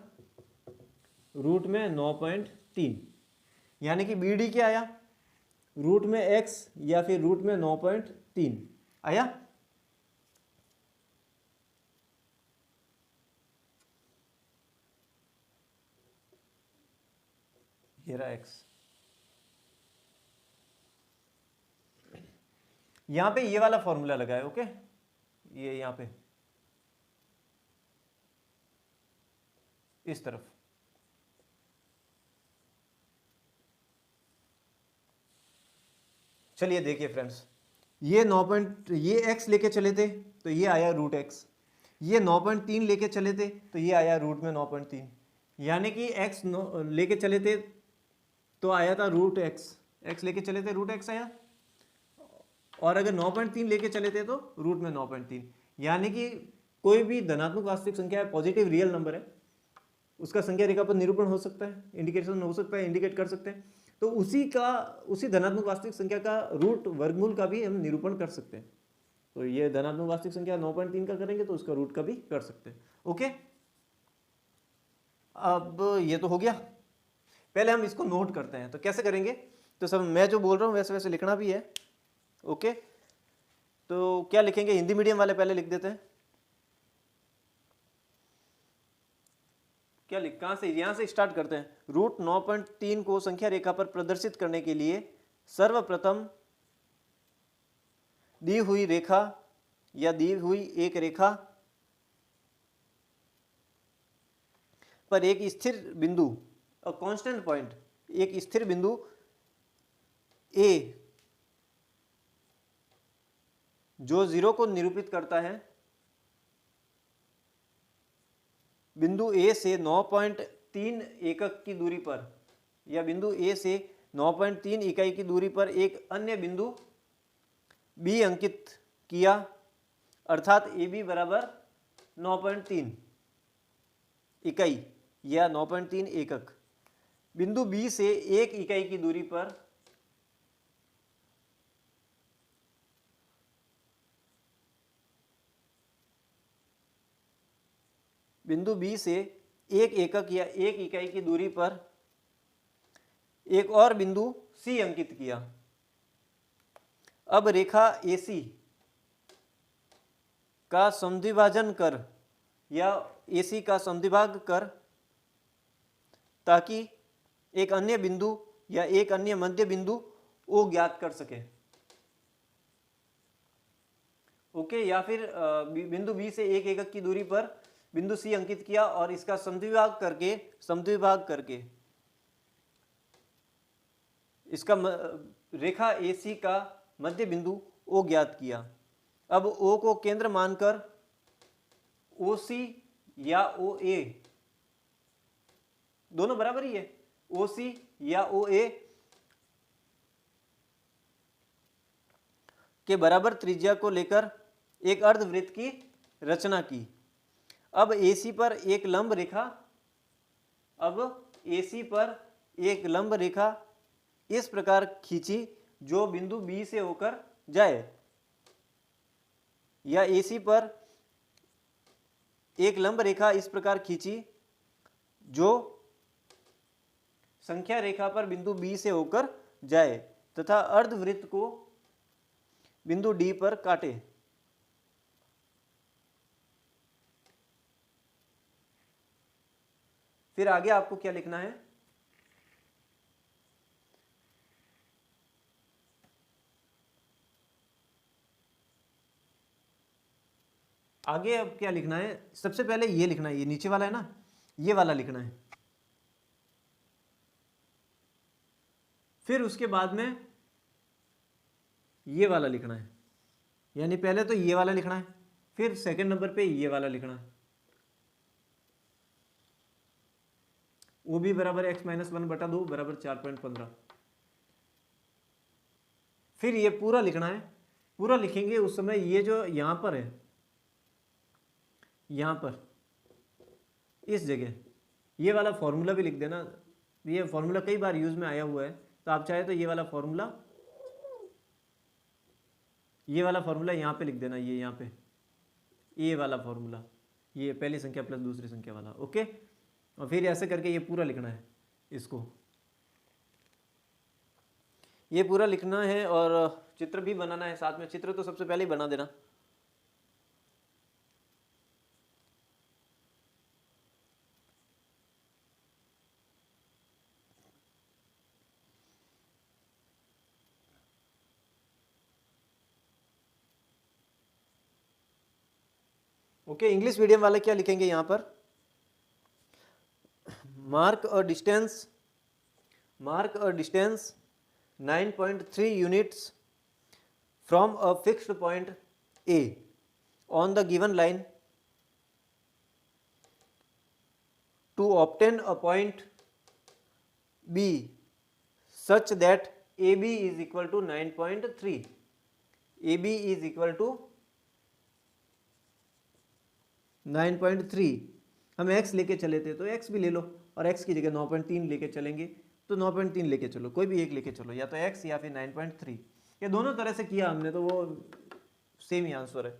रूट में 9.3, यानी कि बी डी क्या आया रूट में x या फिर रूट में 9.3 आया। ये रहा x, यहां पे ये वाला फॉर्मूला लगा है। ओके, ये यहां पे इस तरफ चलिए देखिए फ्रेंड्स, ये ये x लेके चले थे तो ये आया रूट x, ये 9.3 लेके चले थे तो ये आया रूट में 9.3, यानी कि x लेके चले थे तो आया था रूट x लेके चले थे रूट x आया, और अगर 9.3 लेके चले थे तो रूट में 9.3, यानी कि कोई भी धनात्मक वास्तविक संख्या है, पॉजिटिव रियल नंबर है, उसका संख्या रेखा पर निरूपण हो सकता है, इंडिकेशन हो सकता है, इंडिकेट कर सकते हैं, तो उसी धनात्मक वास्तविक संख्या का रूट वर्गमूल का भी हम निरूपण कर सकते हैं। तो ये धनात्मक वास्तविक संख्या 9.3 का करेंगे तो उसका रूट का भी कर सकते हैं। ओके, अब ये तो हो गया, पहले हम इसको नोट करते हैं। तो कैसे करेंगे, तो सब मैं जो बोल रहा हूँ वैसे वैसे लिखना भी है। ओके, तो क्या लिखेंगे, हिंदी मीडियम वाले पहले लिख देते हैं। क्या लिख, कहाँ से, यहाँ से स्टार्ट करते हैं। रूट 9.3 को संख्या रेखा पर प्रदर्शित करने के लिए सर्वप्रथम दी हुई रेखा या दी हुई एक रेखा पर एक स्थिर बिंदु, अ कांस्टेंट पॉइंट, एक स्थिर बिंदु ए जो 0 को निरूपित करता है, बिंदु ए से 9.3 एकक की दूरी पर, या बिंदु ए से 9.3 इकाई की दूरी पर एक अन्य बिंदु बी अंकित किया, अर्थात ए बी बराबर 9.3 इकाई या 9.3 एकक। बिंदु बी से 1 इकाई की दूरी पर बिंदु बी से 1 एकक या 1 इकाई की दूरी पर एक और बिंदु सी अंकित किया। अब रेखा AC का समद्विभाजन कर या AC का समद्विभाग कर ताकि एक अन्य बिंदु या एक अन्य मध्य बिंदु O ज्ञात कर सके। ओके, या फिर बिंदु बी से 1 एकक की दूरी पर बिंदु सी अंकित किया और इसका समद्विभाग करके इसका रेखा AC का मध्य बिंदु O ज्ञात किया। अब O को केंद्र मानकर OC या OA दोनों बराबर ही है, OC या OA के बराबर त्रिज्या को लेकर एक अर्धवृत्त की रचना की। अब AC पर एक लंब रेखा, अब AC पर एक लंब रेखा इस प्रकार खींची जो बिंदु B से होकर जाए, या AC पर एक लंब रेखा इस प्रकार खींची जो संख्या रेखा पर बिंदु B से होकर जाए तथा अर्धवृत्त को बिंदु D पर काटे। फिर आगे आपको क्या लिखना है, आगे अब क्या लिखना है, सबसे पहले ये लिखना है, ये नीचे वाला है ना, ये वाला लिखना है। फिर उसके बाद में ये वाला लिखना है, यानी पहले तो ये वाला लिखना है, फिर सेकंड नंबर पे ये वाला लिखना है, वो भी बराबर x-1/2 बराबर 4.15। फिर ये पूरा लिखना है, पूरा लिखेंगे उस समय ये जो यहां पर है, यहां पर इस जगह ये वाला फॉर्मूला भी लिख देना। ये फॉर्मूला कई बार यूज में आया हुआ है, तो आप चाहे तो ये वाला फॉर्मूला यहां पे लिख देना, ये यहां पे ये वाला फॉर्मूला, ये पहली संख्या प्लस दूसरी संख्या वाला, ओके। और फिर ऐसे करके ये पूरा लिखना है, इसको ये पूरा लिखना है और चित्र भी बनाना है साथ में। चित्र तो सबसे पहले ही बना देना। ओके, इंग्लिश मीडियम वाले क्या लिखेंगे यहां पर, mark a distance 9.3 units from a fixed point A on the given line to obtain a point B such that AB is equal to 9.3. AB is equal to 9.3। हम x लेके चले थे तो x भी ले लो, और x की जगह 9.3 लेके चलेंगे तो 9.3 लेके चलो, कोई भी एक लेके चलो, या तो x या फिर 9.3। ये दोनों तरह से किया हमने तो वो सेम ही आंसर है।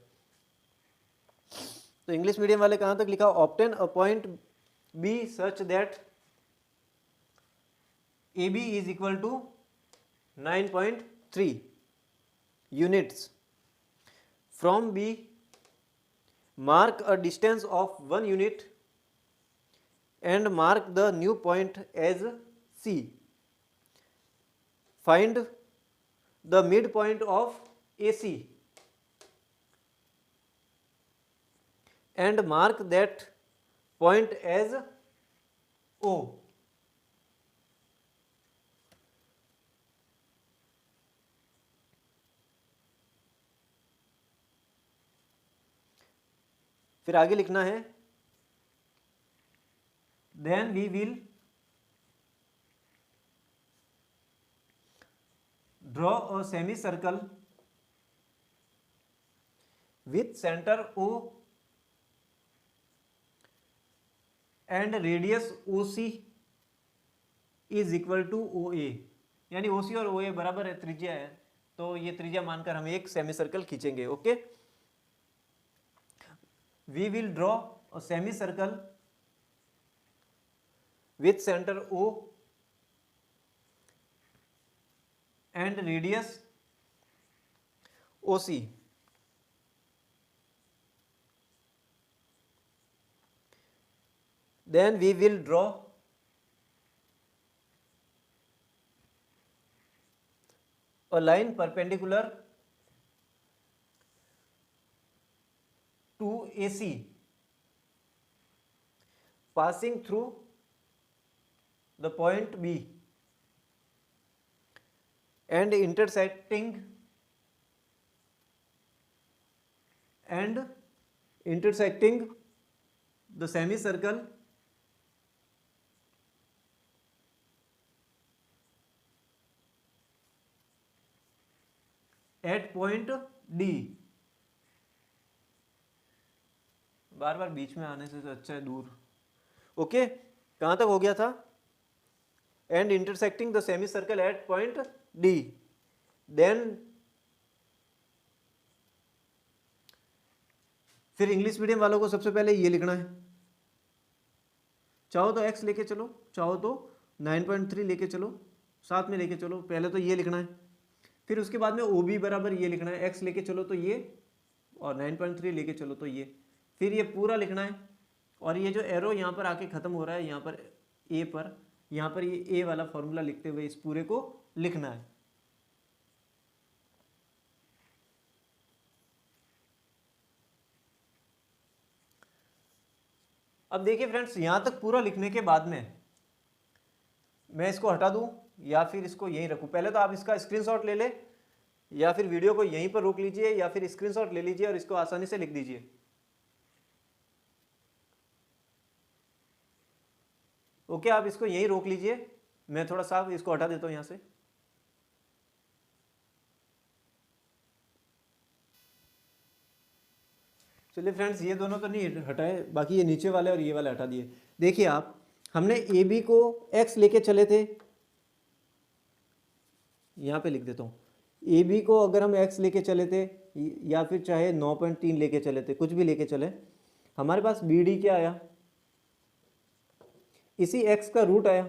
तो इंग्लिश मीडियम वाले कहां तक लिखा, obtain a point B such that AB is equal to 9.3 units from B, mark a distance of 1 unit and mark the new point as C. Find the midpoint of AC and mark that point as O. फिर आगे लिखना है, then we will draw a semicircle with center O and radius OC is equal to OA। यानी OC और OA बराबर है, त्रिज्या है, तो ये त्रिज्या मानकर हम एक सेमीसर्कल खींचेंगे। Okay, we will draw a semicircle with center O and radius OC। Then we will draw a line perpendicular to AC passing through the point B and intersecting and intersecting the semicircle at point D। बार बार बीच में आने से तो अच्छा है दूर। Okay, कहां तक हो गया था? And intersecting the semi circle at point D. Then फिर इंग्लिश मीडियम वालों को सबसे पहले ये लिखना है, चाहो तो x लेके चलो, चाहो तो 9.3 लेके चलो, साथ में लेके चलो। पहले तो ये लिखना है, फिर उसके बाद में OB बराबर ये लिखना है, x लेके चलो तो ये, और 9.3 लेके चलो तो ये, फिर ये पूरा लिखना है। और ये जो एरो यहाँ पर आके ख़त्म हो रहा है यहाँ पर A पर, यहाँ पर ये A वाला फॉर्मूला लिखते हुए इस पूरे को लिखना है। अब देखिए फ्रेंड्स, यहाँ तक पूरा लिखने के बाद में मैं इसको हटा दूँ या फिर इसको यहीं रखूँ? पहले तो आप इसका स्क्रीनशॉट ले ले, या फिर वीडियो को यहीं पर रोक लीजिए, या फिर स्क्रीनशॉट ले लीजिए और इसको आसानी से लिख दीजिए। ओके, आप इसको यहीं रोक लीजिए, मैं थोड़ा सा इसको हटा देता हूँ यहाँ से। चलिए फ्रेंड्स, ये दोनों तो नहीं हटाए, बाकी ये नीचे वाले और ये वाले हटा दिए। देखिए आप, हमने ए बी को x लेके चले थे, यहाँ पे लिख देता हूँ, ए बी को अगर हम x लेके चले थे या फिर चाहे 9.3 लेके चले थे, कुछ भी लेके चले, हमारे पास बी डी क्या आया? इसी x का रूट आया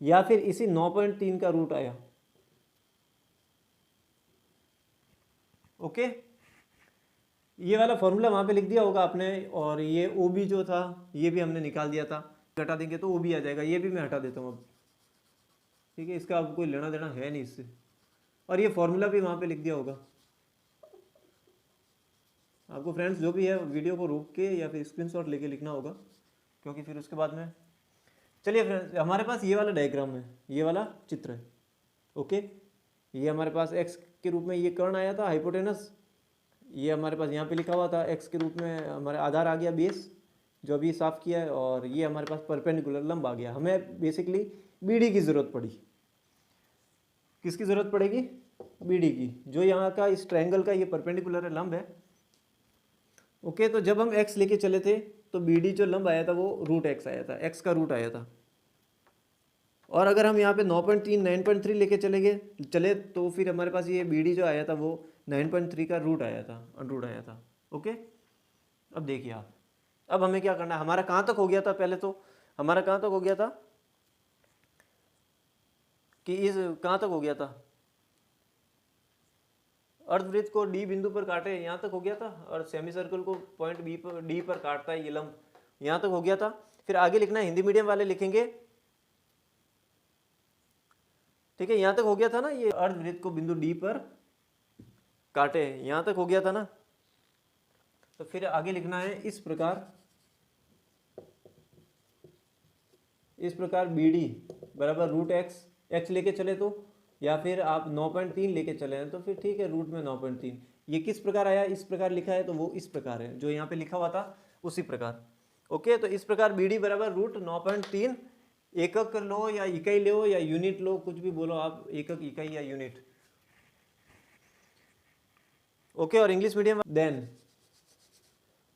या फिर इसी 9.3 का रूट आया। ओके, ये वाला फॉर्मूला वहाँ पे लिख दिया होगा आपने, और ये ओ बी जो था ये भी हमने निकाल दिया था, हटा देंगे तो ओ बी आ जाएगा। ये भी मैं हटा देता हूँ अब, ठीक है, इसका अब कोई लेना देना है नहीं इससे। और ये फॉर्मूला भी वहाँ पे लिख दिया होगा आपको। फ्रेंड्स, जो भी है वीडियो को रोक के या फिर स्क्रीनशॉट लेके लिखना होगा, क्योंकि फिर उसके बाद में। चलिए फ्रेंड्स, हमारे पास ये वाला डायग्राम है, ये वाला चित्र है। ओके, ये हमारे पास एक्स के रूप में ये कर्ण आया था, हाइपोटेनस, ये हमारे पास यहाँ पे लिखा हुआ था एक्स के रूप में, हमारा आधार आ गया बेस जो अभी साफ किया है, और ये हमारे पास परपेंडिकुलर लंब आ गया। हमें बेसिकली बीडी की ज़रूरत पड़ी। किसकी ज़रूरत पड़ेगी? बीडी की, जो यहाँ का इस ट्रायंगल का ये परपेंडिकुलर लंब है। ओके, तो जब हम एक्स लेके चले थे तो बीडी जो लंब आया था वो रूट एक्स आया था, एक्स का रूट आया था। और अगर हम यहाँ पे 9.3 9.3 लेके चले तो फिर हमारे पास ये बीडी जो आया था वो 9.3 का रूट आया था, अनरूट आया था। ओके, अब देखिए आप, अब हमें क्या करना है? हमारा कहाँ तक हो गया था? पहले तो हमारा कहाँ तक हो गया था कि इस कहाँ तक हो गया था? अर्धवृत्त को डी बिंदु पर काटे, यहाँ तक हो गया था, और सेमी सर्कल को पॉइंट बी पर डी पर काटता है ये लंब, यहाँ तक हो गया था। फिर आगे लिखना है, हिंदी मीडियम वाले लिखेंगे, ठीक है, यहाँ तक हो गया था ना, ये अर्धवृत्त को बिंदु डी पर काटे, यहाँ तक हो गया था ना। तो फिर आगे लिखना है इस प्रकार बी डी बराबर रूट एक्स, एक्स लेके चले तो, या फिर आप 9.3 लेके चले हैं तो फिर ठीक है, रूट में 9.3। ये किस प्रकार आया? इस प्रकार लिखा है तो वो इस प्रकार है, जो यहाँ पे लिखा हुआ था उसी प्रकार। ओके, तो इस प्रकार बी डी बराबर रूट 9.3, एकक लो या इकाई लो या यूनिट लो, कुछ भी बोलो आप, एकक, इकाई या यूनिट। ओके, और इंग्लिश मीडियम देन,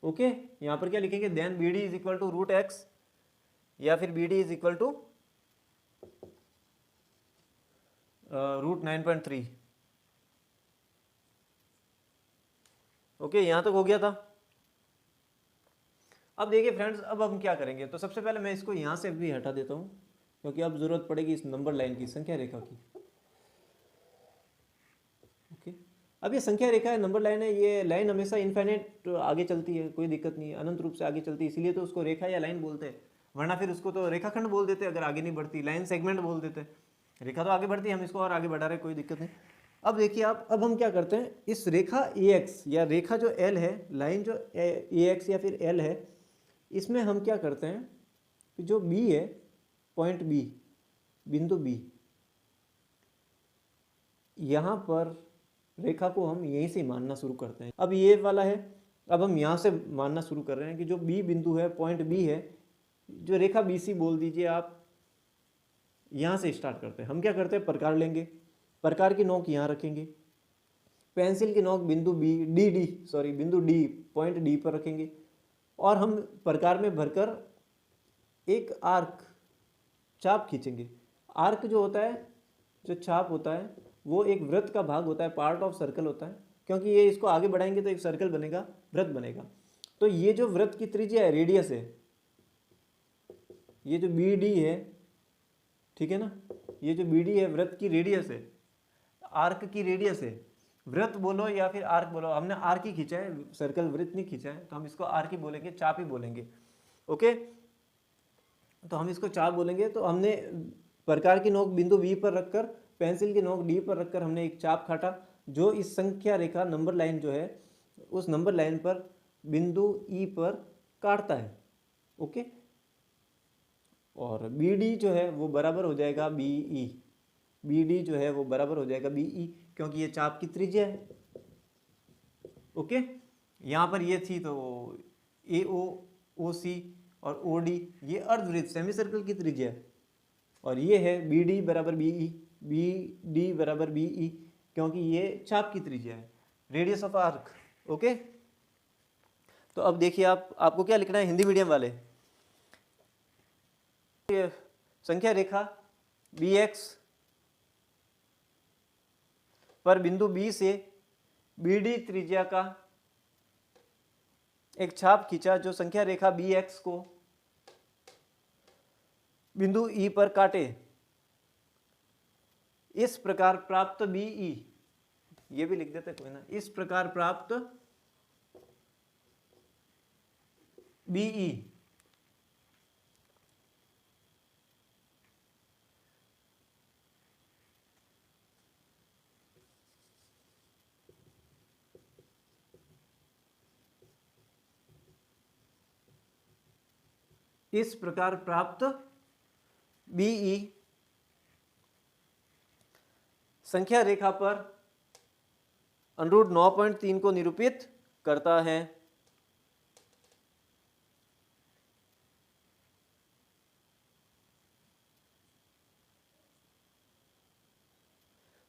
ओके, यहाँ पर क्या लिखेंगे? Then B D is equal to root X, या फिर B D is equal to root 9.3। Okay, यहाँ तक हो गया था। अब देखिए फ्रेंड्स, अब हम क्या करेंगे? तो सबसे पहले मैं इसको यहाँ से भी हटा देता हूँ, क्योंकि अब जरूरत पड़ेगी इस नंबर लाइन की, संख्या रेखा की। ओके, अब ये संख्या रेखा है, नंबर लाइन है, ये लाइन हमेशा इनफाइनाइट आगे चलती है, कोई दिक्कत नहीं है, अनंत रूप से आगे चलती है, इसीलिए तो उसको रेखा या लाइन बोलते हैं। वरना फिर उसको तो रेखाखंड बोल देते अगर आगे नहीं बढ़ती, लाइन सेगमेंट बोल देते। रेखा तो आगे बढ़ती है, हम इसको और आगे बढ़ा रहे, कोई दिक्कत नहीं। अब देखिए आप, अब हम क्या करते हैं, इस रेखा ए एक्स या रेखा जो एल है, लाइन जो ए एक्स या फिर एल है, इसमें हम क्या करते हैं कि जो बी है, पॉइंट बी, बिंदु बी, यहाँ पर रेखा को हम यहीं से मानना शुरू करते हैं। अब ये वाला है, अब हम यहाँ से मानना शुरू कर रहे हैं कि जो बी बिंदु है, पॉइंट बी है, जो रेखा बी सी बोल दीजिए आप, यहाँ से स्टार्ट करते हैं। हम क्या करते हैं, प्रकार लेंगे, प्रकार की नोक यहाँ रखेंगे, पेंसिल की नोक बिंदु बिंदु डी, पॉइंट डी पर रखेंगे, और हम प्रकार में भरकर एक आर्क, चाप खींचेंगे। आर्क जो होता है, जो चाप होता है, वो एक वृत्त का भाग होता है, पार्ट ऑफ सर्कल होता है, क्योंकि ये इसको आगे बढ़ाएंगे तो एक सर्कल बनेगा, वृत्त बनेगा। तो ये जो वृत्त की त्रिज्या है, रेडियस है, ये जो बी डी है, ठीक है ना, ये जो बी डी है वृत्त की रेडियस है, आर्क की रेडियस है। वृत्त बोलो या फिर आर्क बोलो, हमने आर्क ही खींचा है, सर्कल वृत्त नहीं खींचा है, तो हम इसको आर्क ही बोलेंगे, चाप ही बोलेंगे। ओके, तो हम इसको चाप बोलेंगे। तो हमने प्रकार की नोक बिंदु बी पर रखकर, पेंसिल की नोक डी पर रखकर हमने एक चाप काटा, जो इस संख्या रेखा नंबर लाइन जो है, उस नंबर लाइन पर बिंदु ई पर काटता है। ओके, और बी डी जो है वो बराबर हो जाएगा बी ई, बी डी जो है वो बराबर हो जाएगा बी ई, क्योंकि ये चाप की त्रिज्या है। ओके, यहाँ पर ये थी तो ए ओ सी और ओ डी, ये अर्धवृत्त सेमी सर्कल की त्रिज्या है, और ये है बी डी बराबर बी ई, बी डी बराबर बी ई, क्योंकि ये चाप की त्रिज्या है, रेडियस ऑफ आर्क। ओके, तो अब देखिए आपको क्या लिखना है, हिंदी मीडियम वाले, संख्या रेखा बी एक्स पर बिंदु बी से बी डी त्रिज्या का एक छाप खींचा, जो संख्या रेखा बी एक्स को बिंदु ई पर काटे। इस प्रकार प्राप्त बी ई, ये भी लिख देते कोई ना, इस प्रकार प्राप्त बी ई इस प्रकार प्राप्त बीई संख्या रेखा पर अनुरूप 9.3 को निरूपित करता है।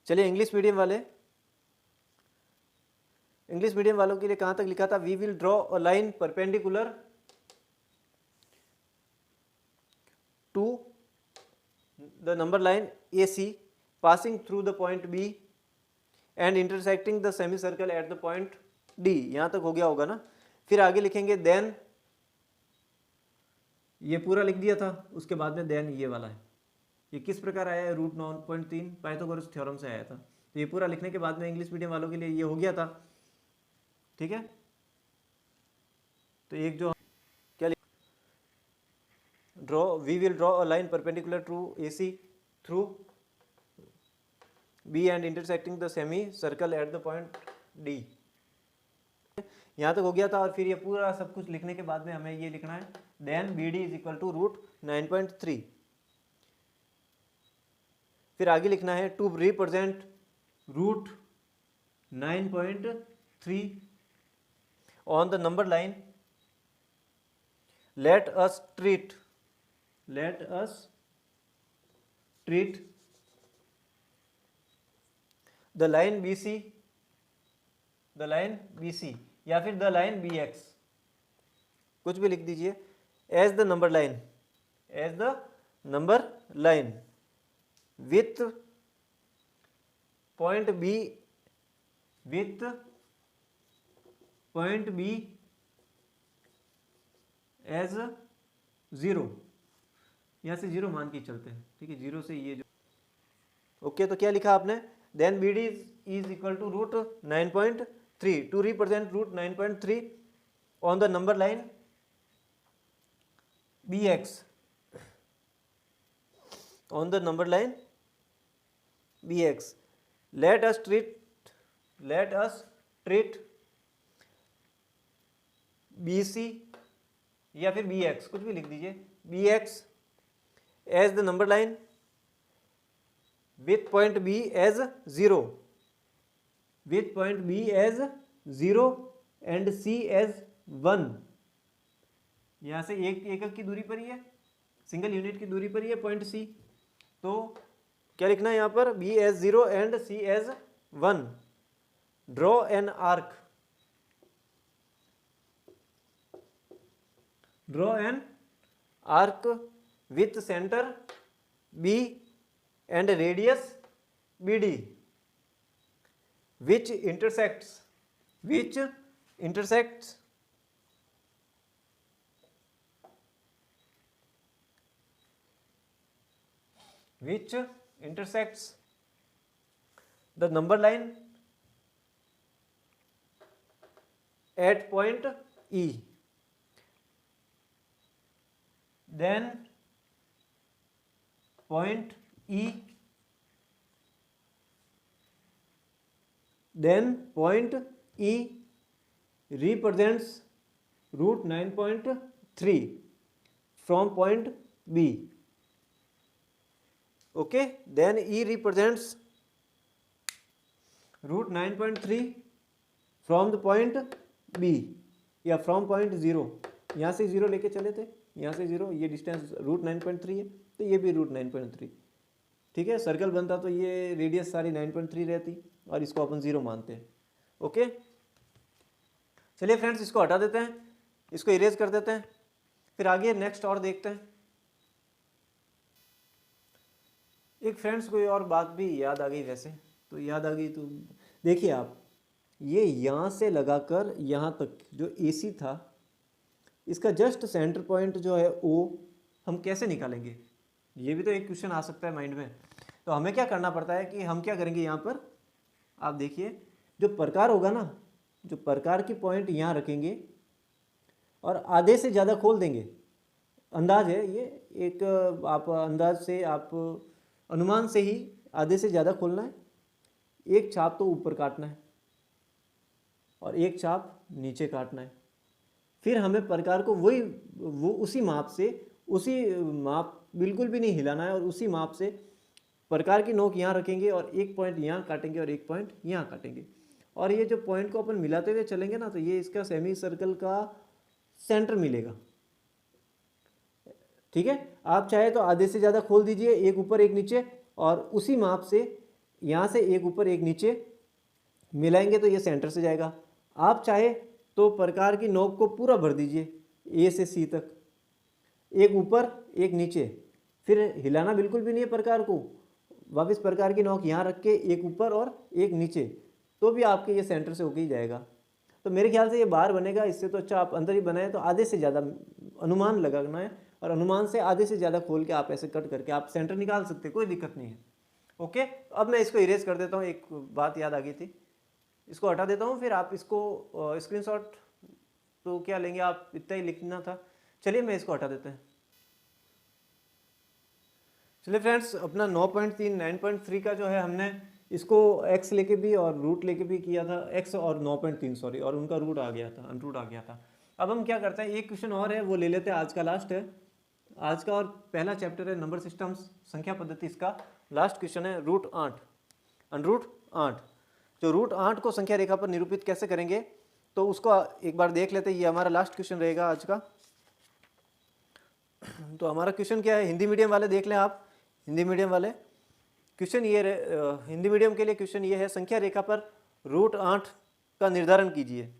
चलिए इंग्लिश मीडियम वाले, इंग्लिश मीडियम वालों के लिए कहां तक लिखा था, we will draw a line perpendicular to the number line AC passing through the point B and intersecting the semicircle at the point D। यहां तक हो गया होगा ना। फिर आगे लिखेंगे देन, ये पूरा लिख दिया था, उसके बाद में देन ये वाला है, ये किस प्रकार आया है, रूट 9.3 पाइथागोरस थ्योरम से आया था। तो ये पूरा लिखने के बाद में इंग्लिश मीडियम वालों के लिए ये हो गया था, ठीक है। तो एक जो क्या draw, we will draw a line perpendicular to AC through B and intersecting the semi circle at the point D। यहाँ तक हो गया था। और फिर ये पूरा सब कुछ लिखने के बाद में हमें ये लिखना है then BD is equal to root 9.3। फिर आगे लिखना है to represent root 9.3 on the number line let us treat the line BC या फिर द लाइन BX, कुछ भी लिख दीजिए, as the number line with point B as 0, यहाँ से 0 मान के चलते हैं, ठीक है, 0 से ये जो ओके। तो क्या लिखा आपने, then BD is equal to root 9.3 to represent root 9.3 on the number line BX, on the number line BX। let us treat BC या फिर BX, कुछ भी लिख दीजिए, BX as the number line with point B as 0 with point B as 0 and C as 1। यहाँ से एक एकक की दूरी पर ही है, सिंगल यूनिट की दूरी पर ही है पॉइंट सी। तो क्या लिखना है यहाँ पर, B as 0 and C as 1। Draw an arc, draw an arc with centre B and radius BD which intersects which intersects the number line at point E. Then point E, then point E represents root 9.3 from point B. Okay, then E represents root 9.3 from the point B या from point 0। यहाँ से 0 लेके चले थे, यहाँ से 0, ये distance root 9.3 है, तो ये भी रूट 9.3। ठीक है, सर्कल बनता तो ये रेडियस सारी 9.3 रहती और इसको अपन 0 मानते हैं। ओके, चलिए फ्रेंड्स इसको हटा देते हैं, इसको इरेज कर देते हैं, फिर आगे नेक्स्ट और देखते हैं। एक फ्रेंड्स कोई और बात भी याद आ गई, वैसे तो याद आ गई, तो देखिए आप, ये यहाँ से लगाकर यहाँ तक जो AC था, इसका जस्ट सेंटर पॉइंट जो है O, हम कैसे निकालेंगे, ये भी तो एक क्वेश्चन आ सकता है माइंड में। तो हमें क्या करना पड़ता है कि हम क्या करेंगे, यहाँ पर आप देखिए जो प्रकार होगा ना, जो प्रकार की पॉइंट यहाँ रखेंगे और आधे से ज़्यादा खोल देंगे। अंदाज है ये, एक आप अंदाज से, आप अनुमान से ही आधे से ज़्यादा खोलना है। एक छाप तो ऊपर काटना है और एक छाप नीचे काटना है। फिर हमें प्रकार को वो उसी माप से, उसी माप बिल्कुल भी नहीं हिलाना है, और उसी माप से प्रकार की नोक यहाँ रखेंगे और एक पॉइंट यहाँ काटेंगे और एक पॉइंट यहाँ काटेंगे। और ये जो पॉइंट को अपन मिलाते हुए चलेंगे ना, तो ये इसका सेमी सर्कल का सेंटर मिलेगा। ठीक है, आप चाहे तो आधे से ज़्यादा खोल दीजिए, एक ऊपर एक नीचे, और उसी माप से यहाँ से एक ऊपर एक नीचे मिलाएंगे तो ये सेंटर से जाएगा। आप चाहे तो प्रकार की नोक को पूरा भर दीजिए A से C तक, एक ऊपर एक नीचे, फिर हिलाना बिल्कुल भी नहीं है प्रकार को। वापस प्रकार की नोक यहाँ रख के एक ऊपर और एक नीचे, तो भी आपके ये सेंटर से होके ही जाएगा। तो मेरे ख्याल से ये बाहर बनेगा, इससे तो अच्छा आप अंदर ही बनाएं। तो आधे से ज़्यादा अनुमान लगाना है, और अनुमान से आधे से ज़्यादा खोल के आप ऐसे कट करके आप सेंटर निकाल सकते हैं, कोई दिक्कत नहीं है। ओके, अब मैं इसको इरेज कर देता हूँ। एक बात याद आ गई थी, इसको हटा देता हूँ, फिर आप इसको स्क्रीनशॉट तो क्या लेंगे, आप इतना ही लिखना था। चलिए मैं इसको हटा देते हैं। चलिए फ्रेंड्स, अपना 9.3 9.3 का जो है, हमने इसको x लेके भी और रूट लेके भी किया था, x और 9.3 सॉरी, और उनका रूट आ गया था, अनरूट आ गया था। अब हम क्या करते हैं, एक क्वेश्चन और है वो ले लेते हैं, आज का लास्ट है, आज का और पहला चैप्टर है नंबर सिस्टम्स, संख्या पद्धति। इसका लास्ट क्वेश्चन है रूट 8, अनरूट 8। जो रूट 8 को संख्या रेखा पर निरूपित कैसे करेंगे, तो उसको एक बार देख लेते हैं। ये हमारा लास्ट क्वेश्चन रहेगा आज का। तो हमारा क्वेश्चन क्या है, हिंदी मीडियम वाले देख लें आप, हिंदी मीडियम वाले क्वेश्चन ये हिंदी मीडियम के लिए क्वेश्चन ये है, संख्या रेखा पर रूट 8 का निर्धारण कीजिए,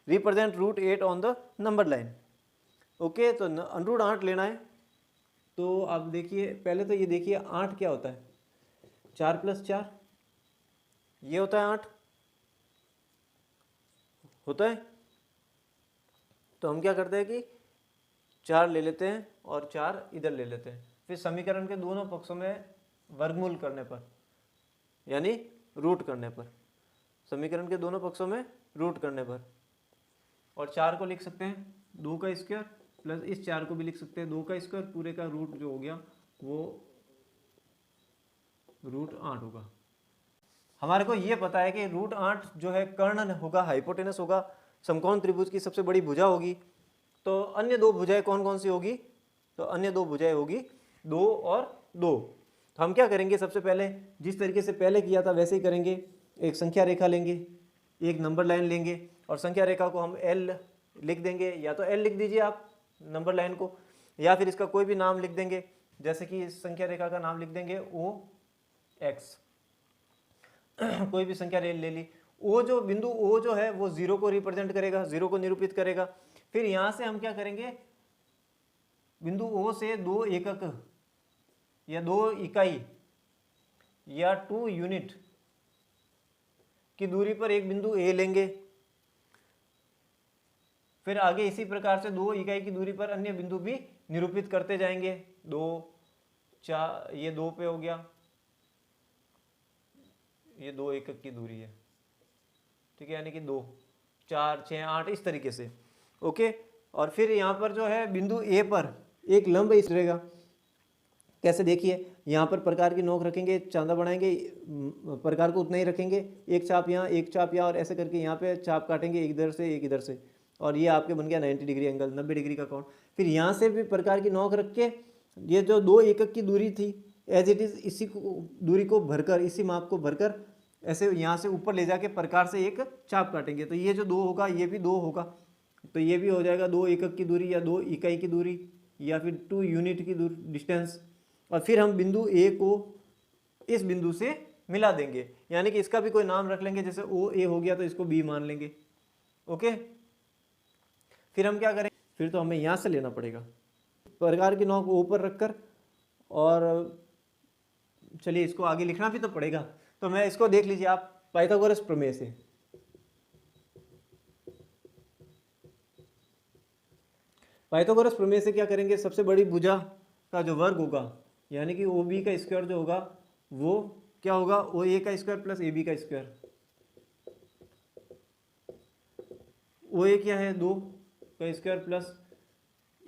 represent root 8 on the number line. Okay, तो अनरूट 8 लेना है। तो आप देखिए, पहले तो ये देखिए 8 क्या होता है, 4 + 4, ये होता है 8 होता है। तो हम क्या करते हैं कि 4 ले लेते हैं और 4 इधर ले लेते हैं, फिर समीकरण के दोनों पक्षों में वर्गमूल करने पर, यानी रूट करने पर, समीकरण के दोनों पक्षों में रूट करने पर, और 4 को लिख सकते हैं 2 का स्क्वायर, प्लस इस 4 को भी लिख सकते हैं 2 का स्क्वायर, पूरे का रूट जो हो गया वो रूट 8 होगा। हमारे को ये पता है कि रूट 8 जो है कर्ण होगा, हाइपोटेनस होगा, समकोण त्रिभुज की सबसे बड़ी भुजा होगी। तो अन्य दो भुजाएं कौन कौन सी होगी, तो अन्य दो भुजाएं होगी 2 और 2। तो हम क्या करेंगे, सबसे पहले जिस तरीके से पहले किया था वैसे ही करेंगे। एक संख्या रेखा लेंगे, एक नंबर लाइन लेंगे और संख्या रेखा को हम L लिख देंगे, या तो L लिख दीजिए आप नंबर लाइन को, या फिर इसका कोई भी नाम लिख देंगे, जैसे कि इस संख्या रेखा का नाम लिख देंगे OX कोई भी संख्या ले ली। ओ जो बिंदु O जो है वो 0 को रिप्रेजेंट करेगा, 0 को निरूपित करेगा। फिर यहां से हम क्या करेंगे, बिंदु O से 2 एकक या 2 इकाई या 2 यूनिट की दूरी पर एक बिंदु A लेंगे। फिर आगे इसी प्रकार से 2 इकाई की दूरी पर अन्य बिंदु भी निरूपित करते जाएंगे। 2 4, ये 2 पे हो गया, ये 2 एकक की दूरी है, ठीक है, यानी कि 2 4 6 8 इस तरीके से। ओके, और फिर यहाँ पर जो है बिंदु ए पर एक लंब इस रहेगा। कैसे, देखिए यहाँ पर प्रकार की नोक रखेंगे, चांदा बनाएंगे, प्रकार को उतना ही रखेंगे, एक चाप यहाँ एक चाप यहाँ, और ऐसे करके यहाँ पे चाप काटेंगे, एक इधर से एक इधर से, और ये आपके बन गया 90 डिग्री एंगल, 90 डिग्री का कोण। फिर यहाँ से भी प्रकार की नोक रख के ये जो 2 एकक की दूरी थी एज इट इज, इसी दूरी को भरकर, इसी माप को भरकर ऐसे यहाँ से ऊपर ले जाके प्रकार से एक चाप काटेंगे। तो ये जो 2 होगा ये भी 2 होगा, तो ये भी हो जाएगा 2 एकक की दूरी या 2 इकाई की दूरी या फिर 2 यूनिट की दूरी डिस्टेंस। और फिर हम बिंदु ए को इस बिंदु से मिला देंगे, यानी कि इसका भी कोई नाम रख लेंगे, जैसे ओ ए हो गया तो इसको बी मान लेंगे। ओके, फिर हम क्या करें, फिर तो हमें यहाँ से लेना पड़ेगा प्रकार की नोक ऊपर रखकर, और चलिए इसको आगे लिखना भी तो पड़ेगा। तो मैं इसको देख लीजिए आप पाइथागोरस प्रमेय से। पाइथागोरस प्रमेय से क्या करेंगे, सबसे बड़ी भुजा का जो वर्ग होगा, यानी कि OB का स्क्वायर जो होगा वो क्या होगा, OA का स्क्वायर प्लस AB का स्क्वायर। OA क्या है 2 का स्क्वायर प्लस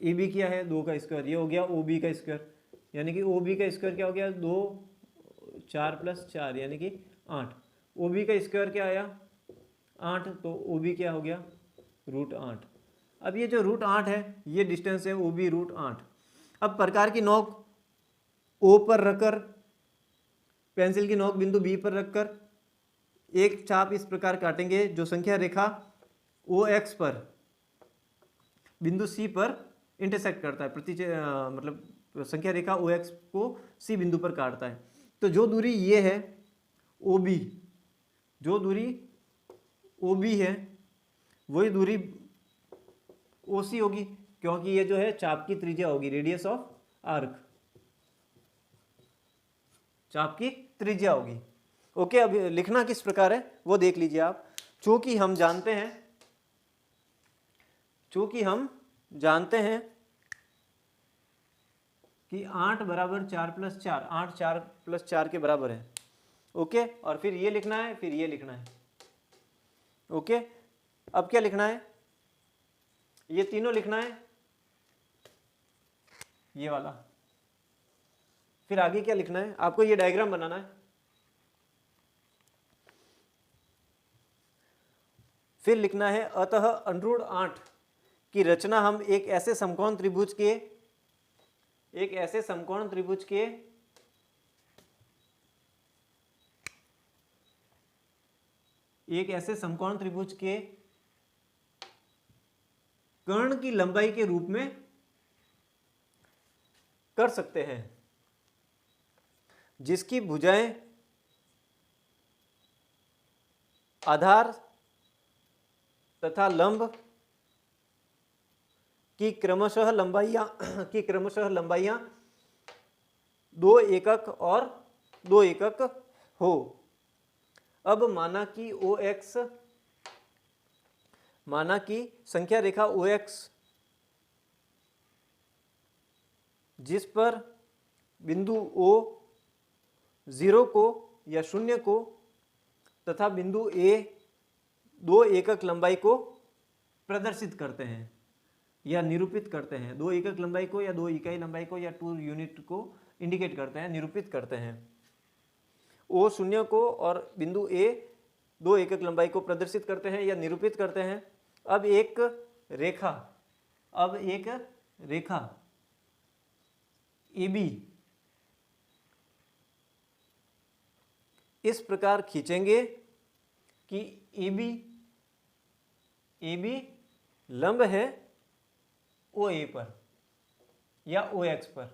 AB क्या है 2 का स्क्वायर, ये हो गया OB का स्क्वायर। यानी कि OB का स्क्वायर क्या हो गया 2 4 प्लस 4 यानी कि 8। OB का स्क्वायर क्या आया 8, तो OB क्या हो गया √8। अब ये जो √8 है ये डिस्टेंस है OB √8। अब प्रकार की नोक O पर रखकर, पेंसिल की नोक बिंदु B पर रखकर एक चाप इस प्रकार काटेंगे जो संख्या रेखा OX पर बिंदु C पर इंटरसेक्ट करता है, मतलब संख्या रेखा OX को C बिंदु पर काटता है। तो जो दूरी ये है OB, जो दूरी OB है वही दूरी OC होगी, क्योंकि ये जो है चाप की त्रिज्या होगी, रेडियस ऑफ आर्क, चाप की त्रिज्या होगी। ओके, अब लिखना किस प्रकार है वो देख लीजिए आप। चूंकि हम जानते हैं कि 8 बराबर 4 प्लस 4, 8 4 प्लस 4 के बराबर है। ओके, और फिर ये लिखना है, फिर ये लिखना है। ओके, अब क्या लिखना है, ये तीनों लिखना है, ये वाला। फिर आगे क्या लिखना है, आपको ये डायग्राम बनाना है। फिर लिखना है अतः √8 की रचना हम एक ऐसे समकोण त्रिभुज के कर्ण की लंबाई के रूप में कर सकते हैं, जिसकी भुजाएं आधार तथा लंब की क्रमशः लंबाइयां 2 एकक और 2 एकक हो। अब माना कि संख्या रेखा OX जिस पर बिंदु O 0 को या 0 को तथा बिंदु A 2 एकक लंबाई को प्रदर्शित करते हैं या निरूपित करते हैं, 2 एकक लंबाई को या 2 इकाई लंबाई को या 2 यूनिट को इंडिकेट करते हैं, निरूपित करते हैं। O 0 को और बिंदु A 2 एकक लंबाई को प्रदर्शित करते हैं या निरूपित करते हैं। अब एक रेखा AB इस प्रकार खींचेंगे कि ए बी लंब है ओ ए पर या ओ एक्स पर।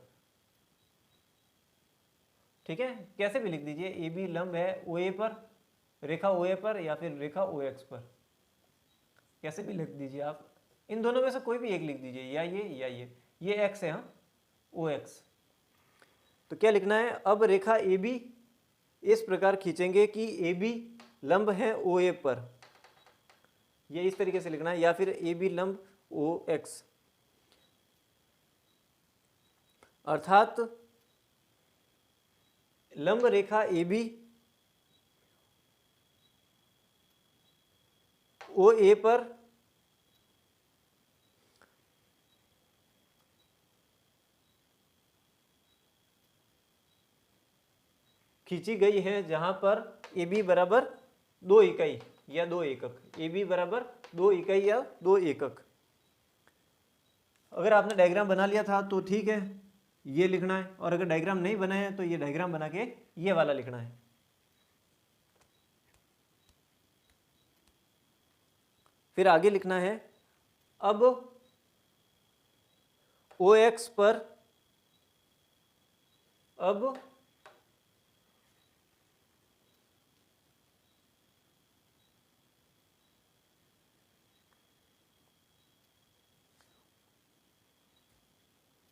ठीक है, कैसे भी लिख दीजिए, ए बी लंब है ओ ए पर, रेखा ओ ए पर या फिर रेखा ओ एक्स पर, कैसे भी लिख दीजिए आप। इन दोनों में से कोई भी एक लिख दीजिए, या ये एक्स है, हाँ ओ एक्स। तो क्या लिखना है, अब रेखा ए बी इस प्रकार खींचेंगे कि ए बी लंब है ओ ए पर, ये इस तरीके से लिखना है, या फिर ए बी लंब ओ एक्स। अर्थात लंब रेखा ए बी ओ ए पर खींची गई है, जहां पर ए बी बराबर 2 इकाई या 2 एकक, ए बी बराबर 2 इकाई या 2 एकक। अगर आपने डायग्राम बना लिया था तो ठीक है, ये लिखना है, और अगर डायग्राम नहीं बनाया है तो ये डायग्राम बना के ये वाला लिखना है। फिर आगे लिखना है, अब ओ एक्स पर, अब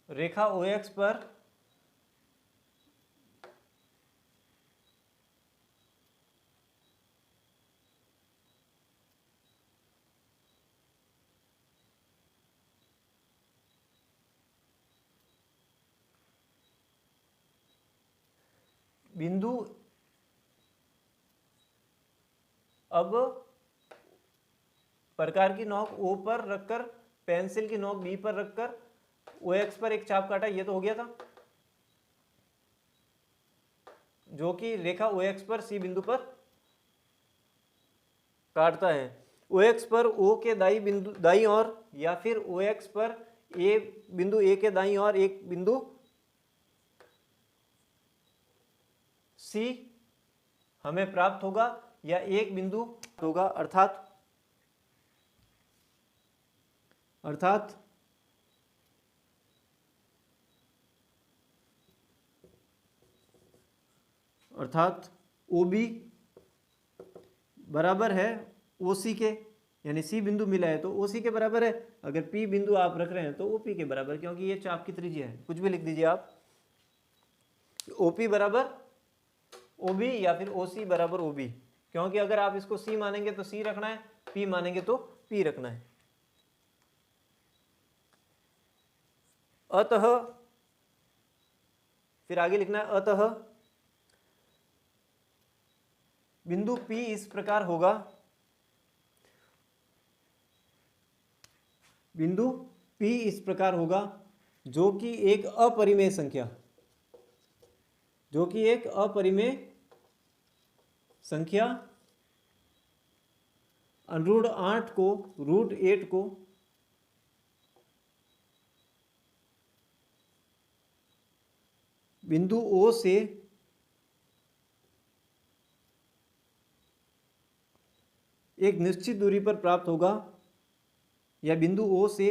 रेखा ओ एक्स पर बिंदु, अब प्रकार की नोक ओ पर रखकर, पेंसिल की नोक बी पर रखकर ओ एक्स पर एक चाप काटा, ये तो हो गया था, जो कि रेखा ओ एक्स पर सी बिंदु पर काटता है। ओ एक्स पर ओ के दाई ओर, या फिर ओ एक्स पर ए बिंदु ए के दाई ओर एक बिंदु सी हमें प्राप्त होगा, या एक बिंदु होगा। अर्थात ओ बी बराबर है ओ सी के, यानी सी बिंदु मिला है तो ओ सी के बराबर है। अगर पी बिंदु आप रख रहे हैं तो ओ पी के बराबर, क्योंकि ये चाप की त्रिज्या है। कुछ भी लिख दीजिए आप, ओ पी बराबर ओ बी या फिर ओ सी बराबर ओ बी, क्योंकि अगर आप इसको सी मानेंगे तो सी रखना है, पी मानेंगे तो पी रखना है। अतः, फिर आगे लिखना है, अतः बिंदु P इस प्रकार होगा, बिंदु P इस प्रकार होगा, जो कि एक अपरिमेय संख्या, √8 को √8 को बिंदु O से एक निश्चित दूरी पर प्राप्त होगा, या बिंदु O से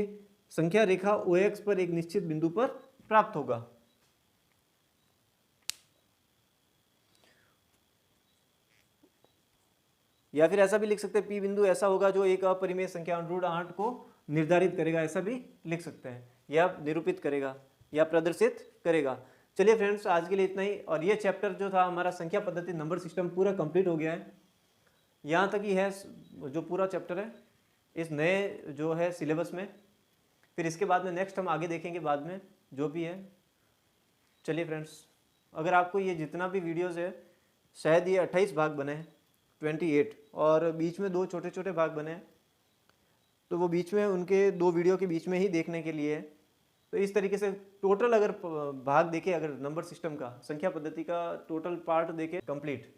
संख्या रेखा OX पर एक निश्चित बिंदु पर प्राप्त होगा। या फिर ऐसा भी लिख सकते हैं, P बिंदु ऐसा होगा जो एक अपरिमेय संख्या √8 को निर्धारित करेगा, ऐसा भी लिख सकते हैं, या निरूपित करेगा या प्रदर्शित करेगा। चलिए फ्रेंड्स, आज के लिए इतना ही। और ये चैप्टर जो था हमारा संख्या पद्धति नंबर सिस्टम पूरा कंप्लीट हो गया है। यहाँ तक ही है जो पूरा चैप्टर है इस नए जो है सिलेबस में। फिर इसके बाद में नेक्स्ट हम आगे देखेंगे बाद में जो भी है। चलिए फ्रेंड्स, अगर आपको ये जितना भी वीडियोस है, शायद ये 28 भाग बने हैं, 28, और बीच में 2 छोटे छोटे भाग बने हैं, तो वो बीच में उनके 2 वीडियो के बीच में ही देखने के लिए है। तो इस तरीके से टोटल अगर भाग देखें, अगर नंबर सिस्टम का, संख्या पद्धति का टोटल पार्ट देखें कंप्लीट,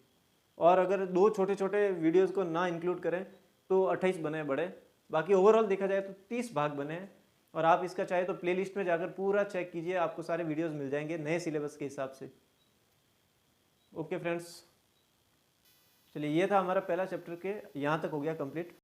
और अगर 2 छोटे छोटे वीडियोस को ना इंक्लूड करें तो 28 बने बड़े। बाकी ओवरऑल देखा जाए तो 30 भाग बने हैं। और आप इसका चाहे तो प्लेलिस्ट में जाकर पूरा चेक कीजिए, आपको सारे वीडियोस मिल जाएंगे नए सिलेबस के हिसाब से। Okay friends. चलिए ये था हमारा पहला चैप्टर के, यहाँ तक हो गया कंप्लीट।